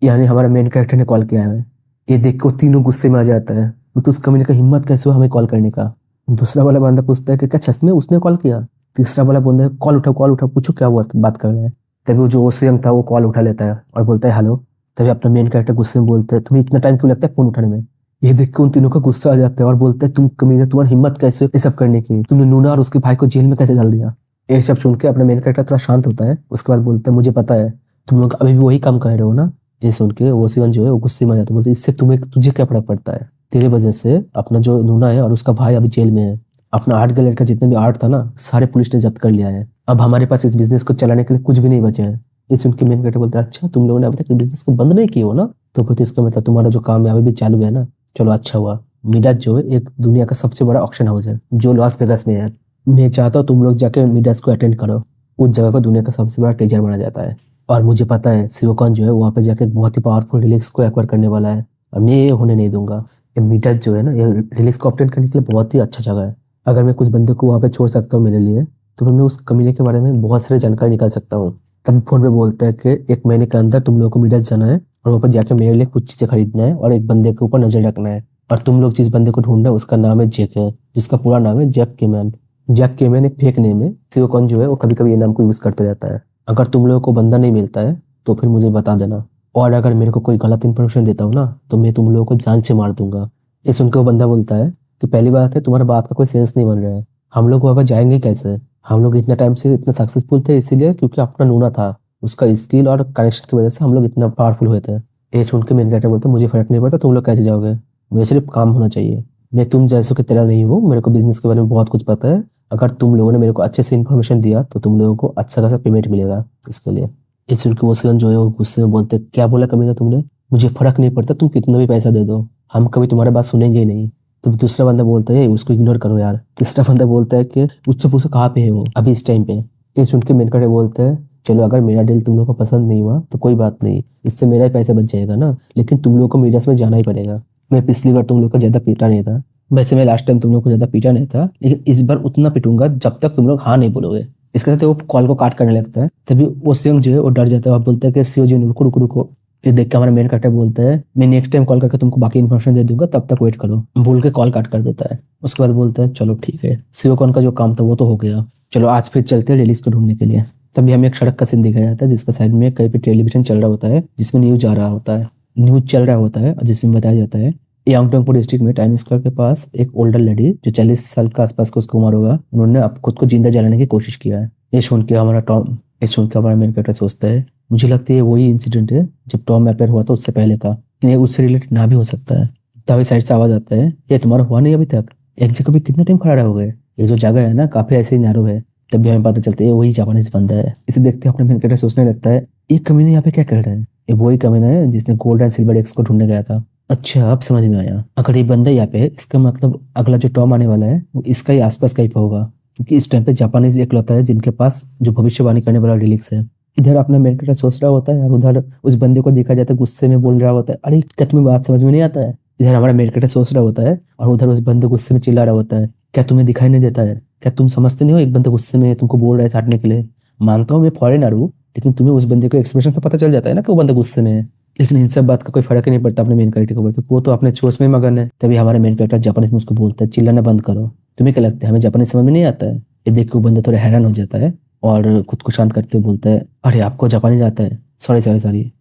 S1: यानी हमारा मेन कैरेक्टर ने कॉल किया है। ये देख के वो तीनों गुस्से में आ जाता है, वो तो उस कमीने का हिम्मत कैसे हुआ हमें कॉल करने का। दूसरा वाला बंदा पूछता है कि क्या सच में उसने कॉल किया? तीसरा वाला बंदा है, कॉल उठाओ पूछो क्या हुआ, बात कर रहे हैं। तभी वो जो ओसियम था वो कॉल उठा लेता है और बोलता है हेलो। तभी अपना मेन कैरेक्टर गुस्से में बोलता है, तुम्हें इतना टाइम क्यों लगता है फोन उठाने में? ये देख के उन तीनों का गुस्सा आ जाता है और बोलता है, तुम कमीने, तुम्हारी हिम्मत कैसे ये सब करने की, तुमने नूना और उसके भाई को जेल में कैसे डाल दिया? ये सब सुन के अपना मेन कैरेक्टर थोड़ा शांत होता है। उसके बाद बोलता है, मुझे पता है तुम लोग अभी भी वही काम कर रहे हो ना। ये सुन के ओसियन जो है वो गुस्से में आ जाता है, बोलते इससे तुझे क्या फर्क पड़ता है, तेरे वजह से अपना जो नूना है और उसका भाई अभी जेल में है, अपना आर्ट गैलरी का जितने भी आर्ट था ना सारे पुलिस ने जब्त कर लिया है, अब हमारे पास इस बिजनेस को चलाने के लिए कुछ भी नहीं बचा है। ये सुन के मेन कैरेक्टर बोलता है, अच्छा तुम लोगों ने अभी तक बिजनेस को बंद नहीं किए हो ना, तो फिर तो इसका मतलब तुम्हारा जो काम है अभी भी चालू है ना, चलो अच्छा हुआ। मिडास जो है एक दुनिया का सबसे बड़ा ऑक्शन हाउस है जो लॉस वेगास में है, मैं चाहता हूँ तुम लोग जाके मिडास को अटेंड करो, उस जगह को दुनिया का सबसे बड़ा ट्रेजर माना जाता है। और मुझे पता है सियोकॉन जो है वहाँ पे जाके बहुत ही पावरफुल रिलीक्स को एक्वायर करने वाला है, और मैं ये होने नहीं दूंगा। ये मिडास जो है ना ये रिलीक्स को ऑब्टेन करने के लिए बहुत ही अच्छा जगह है। अगर मैं कुछ बंदे को वहाँ पे छोड़ सकता हूँ मेरे लिए, तो फिर मैं उस कमीने के बारे में बहुत सारी जानकारी निकाल सकता हूँ। तब फोन पे बोलता है कि 1 महीने के अंदर तुम लोगों को मिडास जाना है और वहाँ पर जाके मेरे लिए कुछ चीज़ें खरीदना है और एक बंदे के ऊपर नजर रखना है, और तुम लोग जिस बंदे को ढूंढ रहे हो उसका नाम है जैक है, जिसका पूरा नाम है जैक केमैन। जैक केमैन एक फेक नेम है, सियोकॉन जो है वो कभी कभी ये नाम को यूज करते रहता है। अगर तुम लोगों को बंदा नहीं मिलता है तो फिर मुझे बता देना, और अगर मेरे को कोई गलत इन्फॉर्मेशन देता हो ना तो मैं तुम लोगों को जान से मार दूंगा। ये सुनकर वो बंदा बोलता है कि पहली बात है तुम्हारा बात का कोई सेंस नहीं बन रहा है, हम लोग वहाँ पर जाएंगे कैसे? हम लोग इतना टाइम से इतना सक्सेसफुल थे इसीलिए क्योंकि अपना नूना था, उसका स्किल और कनेक्शन की वजह से हम लोग इतना पावरफुल हुए थे। ये सुन के मेन कैरेक्टर बोलते मुझे फर्क नहीं पड़ता तुम लोग कैसे जाओगे, मुझे सिर्फ काम होना चाहिए, मैं तुम जैसों की तरह नहीं हूँ, मेरे को बिजनेस के बारे में बहुत कुछ पता है, अगर तुम लोगों ने मेरे को अच्छे से इन्फॉर्मेशन दिया तो तुम लोगों को अच्छा खासा पेमेंट मिलेगा इसके लिए। ये सुन के वो सियन जो है वो गुस्से में बोलते, क्या बोला कमीना तुमने? मुझे फर्क नहीं पड़ता तुम कितना भी पैसा दे दो, हम कभी तुम्हारी बात सुनेंगे ही नहीं। तो दूसरा बंदा बोलता है उसको इग्नोर करो यार। तीसरा बंदा बोलता है कि उससे पूछो कहाँ पे है वो अभी इस टाइम पे। ये सुन के मेन कैरेक्टर बोलता है चलो अगर मेरा डील तुम लोगों को पसंद नहीं हुआ तो कोई बात नहीं, इससे मेरा ही पैसा बच जाएगा ना, लेकिन तुम लोगों को मीडिया में जाना ही पड़ेगा। मैं पिछली बार तुम लोग को ज्यादा पीटा नहीं था, वैसे मैं लास्ट टाइम तुम लोग को ज्यादा पीटा नहीं था, लेकिन इस बार उतना पीटूंगा जब तक तुम लोग हाँ नहीं बोलोगे। इसके साथ वो कॉल को काट करने लगता है, तभी वो सियोंग जो है वो डर जाता है और बोलता है कि सीओ जी रुको रुको रुको। ये देख के हमारा मेन कैरेक्टर बोलता है मैं नेक्स्ट टाइम कॉल करके तुमको बाकी इन्फॉर्मेशन दे दूंगा, तब तक वेट करो, बोल के कॉल काट कर देता है। उसके बाद बोलता है चलो ठीक है, सीओ कॉन का जो काम था वो तो हो गया, चलो आज फिर चलते हैं रिलीज को ढूंढने के लिए। तभी हमें एक सड़क का सीन दिखाया जाता है जिसका साइड में कहीं पे टेलीविजन चल रहा होता है, जिसमें न्यूज आ रहा होता है, न्यूज चल रहा होता है, जिसमें बताया जाता है यांगटोंगपो डिस्ट्रिक्ट में टाइम स्क्वायर के पास एक ओल्डर लेडी जो 40 साल के आसपास का उसका उम्र होगा, उन्होंने अब खुद को जिंदा जलाने की कोशिश किया है। ये सुन के हमारा मेन कैरेक्टर सोचता है मुझे लगता है वही इंसिडेंट है जब टॉम अपेयर हुआ था उससे पहले का, ये उससे रिलेटेड ना भी हो सकता है। तभी साइड से आवाज आता है ये तुम्हारा हुआ नहीं अभी तक, एक जगह पे कितना टाइम खड़ा रहोगे, ये जो जगह है ना काफी ऐसे ही नैरो है। तभी हमें पता चलता है वही जापानीज बंदा है। इसे देखते अपने मेन कैरेक्टर सोचने लगता है ये कमीने यहाँ पे क्या कर रहे हैं, ये वही कमीना है जिसने गोल्ड एंड सिल्वर एक्स को ढूंढने गया था। अच्छा अब समझ में आया, अगर ये बंदा यहाँ पे इसका मतलब अगला जो टॉम आने वाला है वो इसका ही आसपास का ही होगा, क्योंकि इस टाइम पे जापानीज एकलौता है जिनके पास जो भविष्यवाणी करने वाला रिलिक्स है। इधर अपना मेन कैरेक्टर सोच रहा होता है और उधर उस बंदे को देखा जाता है गुस्से में बोल रहा होता है अरे क्या तुम्हें बात समझ में नहीं आता है। इधर हमारा मेन कैरेक्टर सोच रहा होता है और उधर उस बंदे गुस्से में चिल्ला रहा होता है क्या तुम्हें दिखाई नहीं देता है, क्या तुम समझते नहीं हो एक बंदा गुस्से में तुमको बोल रहा है छाटने के लिए। मानता हूँ मैं फॉरेनर हूँ, लेकिन तुम्हें उस बंदे का एक्सप्रेशन तो पता चल जाता है ना कि वो बंदा गुस्से में है, लेकिन इन सब बात का कोई फर्क ही नहीं पड़ता अपने मेन कैरेक्टर को, क्योंकि वो तो अपने चोच में मगन है। तभी हमारे मेन कैरेक्टर जापानीज में उसको बोलता है चिल्लाना बंद करो, तुम्हें क्या लगता है हमें जापानीज समझ में नहीं आता है। ये देख के वो बंदा थोड़ा हैरान हो जाता है और खुद को शांत करते हुए बोलता है अरे आपको जापानीज आता है, सॉरी सॉरी सॉरी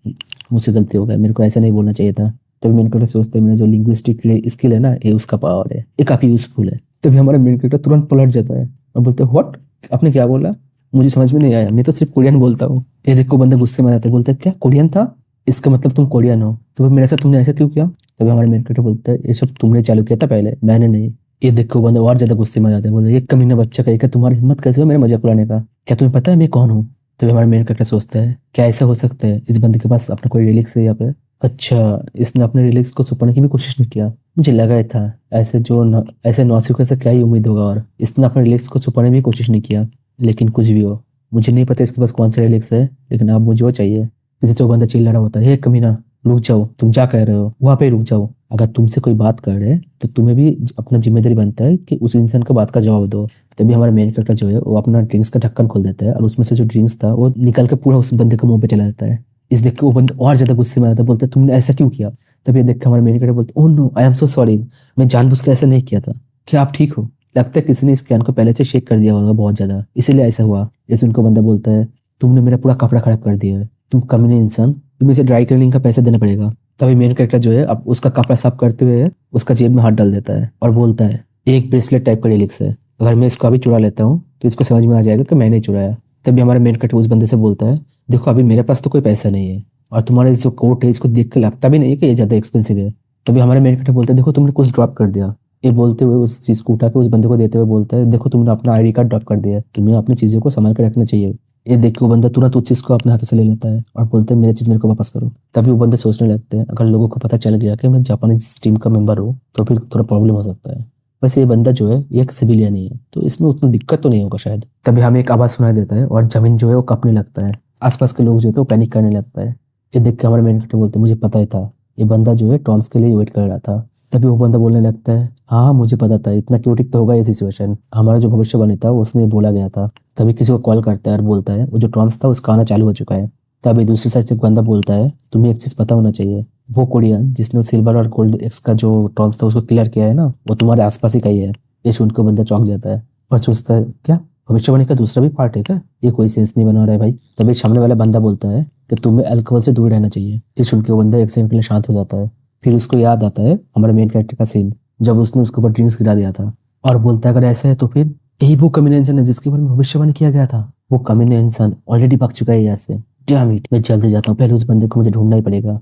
S1: मुझसे गलती हो गया, मेरे को ऐसा नहीं बोलना चाहिए था। तभी मेन कैरेक्टर सोचते हैं मेरा जो लिंग्विस्टिक स्किल है ना ये उसका पावर है, ये काफी यूजफुल है। तभी हमारा मेन कैरेक्टर तुरंत पलट जाता है और बोलते हैं व्हाट, आपने क्या बोला, मुझे समझ में नहीं आया, मैं तो सिर्फ कोरियन बोलता हूँ। ये देखो बंदा गुस्से में आ जाता है, बोलता है क्या कोरियन था, इसका मतलब तुम कोरियन हो, तो मेरे साथ तुमने ऐसा क्यों किया। तभी हमारे मेन कैरेक्टर बोलता है ये सब तुमने चालू किया था पहले, मैंने नहीं। ये देखो बंदा और ज्यादा गुस्से में आ जाता है, बोलता है ये कमीना बच्चा कहेगा तुम्हारी हिम्मत कैसे हो मेरे मजाक उड़ाने का, क्या तुम्हें पता है मैं कौन हूँ। तभी हमारा मेन कैरेक्टर सोचता है क्या ऐसा हो सकता है इस बंदे के पास अपना कोई रिलिक्स है यहाँ पे, अच्छा इसने अपने रिलिक्स को छुपाने की भी कोशिश नहीं किया, मुझे लगा ही था ऐसे नौसिखों से क्या ही उम्मीद होगा, और इसने अपने रिलिक्स को छुपाने की कोशिश नहीं किया। लेकिन कुछ भी हो मुझे नहीं पता इसके पास कौन सा रिलिक्स है, लेकिन अब मुझे वो चाहिए। इधर जो बंदा चिल्ला रहा होता है हे कमीना रुक जाओ, तुम क्या कह रहे हो, वहां पे रुक जाओ, अगर तुमसे कोई बात कर रहे हैं तो तुम्हें भी अपना जिम्मेदारी बनता है कि उस इंसान को बात का जवाब दो। तभी हमारा मेन कैरेक्टर जो है वो अपना ड्रिंक्स का ढक्कन खोल देता है और उसमें से जो ड्रिंक्स था वो निकल के पूरा उस बंदे के मुंह पे चला जाता है। इस देख के वो बंदा और ज्यादा गुस्से में आता है, बोलता है तुमने ऐसा क्यों किया। तभी देख के हमारा मेन कैरेक्टर बोलते oh no I am so sorry, मैं जानबूझ के ऐसा नहीं किया था, क्या आप ठीक हो, लगता है किसी ने इस कैन को पहले से शेक कर दिया होगा बहुत ज्यादा इसीलिए ऐसा हुआ। जैसे उनको बंदा बोलता है तुमने मेरा पूरा कपड़ा खराब कर दिया है, तुम कमीने इंसान, तुम्हें इसे ड्राई क्लीनिंग का पैसा देना पड़ेगा। तभी मेन कैरेक्टर जो है अब उसका कपड़ा साफ करते हुए उसका जेब में हाथ डाल देता है और बोलता है एक ब्रेसलेट टाइप का रिलिक्स है, अगर मैं इसको अभी चुरा लेता हूँ तो इसको समझ में आ जाएगा कि मैंने चुराया। तभी हमारा मेन कैरेक्टर उस बंदे से बोलता है देखो अभी मेरे पास तो कोई पैसा नहीं है और तुम्हारा जो कोट है इसको देख के लगता भी नहीं है कि ये ज्यादा एक्सपेंसिव है। तभी हमारे मेन कैरेक्टर बोलते हैं देखो तुमने कुछ ड्रॉप कर दिया, ये बोलते हुए उस चीज को उठा के उस बंदे को देते हुए बोलता है देखो तुमने अपना आईडी कार्ड ड्रॉप कर दिया, तुम्हें अपनी चीजों को संभाल कर रखना चाहिए। ये देख के वो बंदा तुरंत उस चीज को अपने हाथों से ले लेता है और बोलते हैं मेरी चीज मेरे को वापस करो। तभी वो बंदे सोचने लगते हैं अगर लोगों को पता चल गया कि मैं जापानीज टीम का मेंबर हूँ तो फिर थोड़ा प्रॉब्लम हो सकता है। वैसे ये बंदा जो है ये एक सिविलियन ही है तो इसमें उतनी दिक्कत तो नहीं होगा शायद। तभी हमें एक आवाज सुनाई देता है और जमीन जो है वो कपने लगता है, आसपास के लोग जो थे वो पैनिक करने लगता है। ये देख के हमारे मेन कैरेक्टर बोलते मुझे पता ही था ये बंदा जो है टॉम्स के लिए वेट कर रहा था। तभी वो बंदा बोलने लगता है हाँ मुझे पता था इतना क्यूटिक तो होगा ये सिचुएशन, हमारा जो भविष्यवाणी था उसमें बोला गया था। तभी किसी को कॉल करता है और बोलता है वो जो टॉम्स था उसका आना चालू हो चुका है। तभी दूसरी साइड से एक बंदा बोलता है तुम्हें एक चीज पता होना चाहिए, वो कोरियन जिसने सिल्वर और गोल्ड एक्स का जो टॉम्स था उसको क्लियर किया है ना वो तुम्हारे आसपास ही कहीं है। ये सुन के बंदा चौंक जाता है और सोचता है क्या भविष्यवाणी का दूसरा भी पार्ट है क्या, ये कोई सेंस नहीं बना रहा है भाई। तभी सामने वाला बंदा बोलता है कि तुम्हें अल्कोहल से दूर रहना चाहिए। ये सुन के वो बंदा एक सेकंड के लिए शांत हो जाता है, फिर उसको याद आता है हमारे मेन कैरेक्टर का सीन जब उसने उसके ऊपर ड्रिंक्स गिरा दिया था और बोलता है अगर ऐसा है तो फिर यही वो कमीना इंसान है जिसके बारे में भविष्यवाणी किया गया था, वो कमीना इंसान ऑलरेडी भाग चुका है यहाँ से। डैम इट, मैं जल्दी जाता हूँ, पहले उस बंदे को मुझे ढूंढना ही पड़ेगा।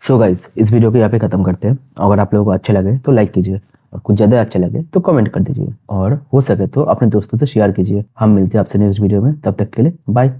S1: सो गाइस इस वीडियो को यहाँ पे खत्म करते हैं। अगर आप लोगों को अच्छे लगे तो लाइक कीजिए और कुछ ज्यादा अच्छा लगे तो कमेंट कर दीजिए और हो सके तो अपने दोस्तों से शेयर कीजिए। हम मिलते हैं आपसे नेक्स्ट वीडियो में, तब तक के लिए बाय।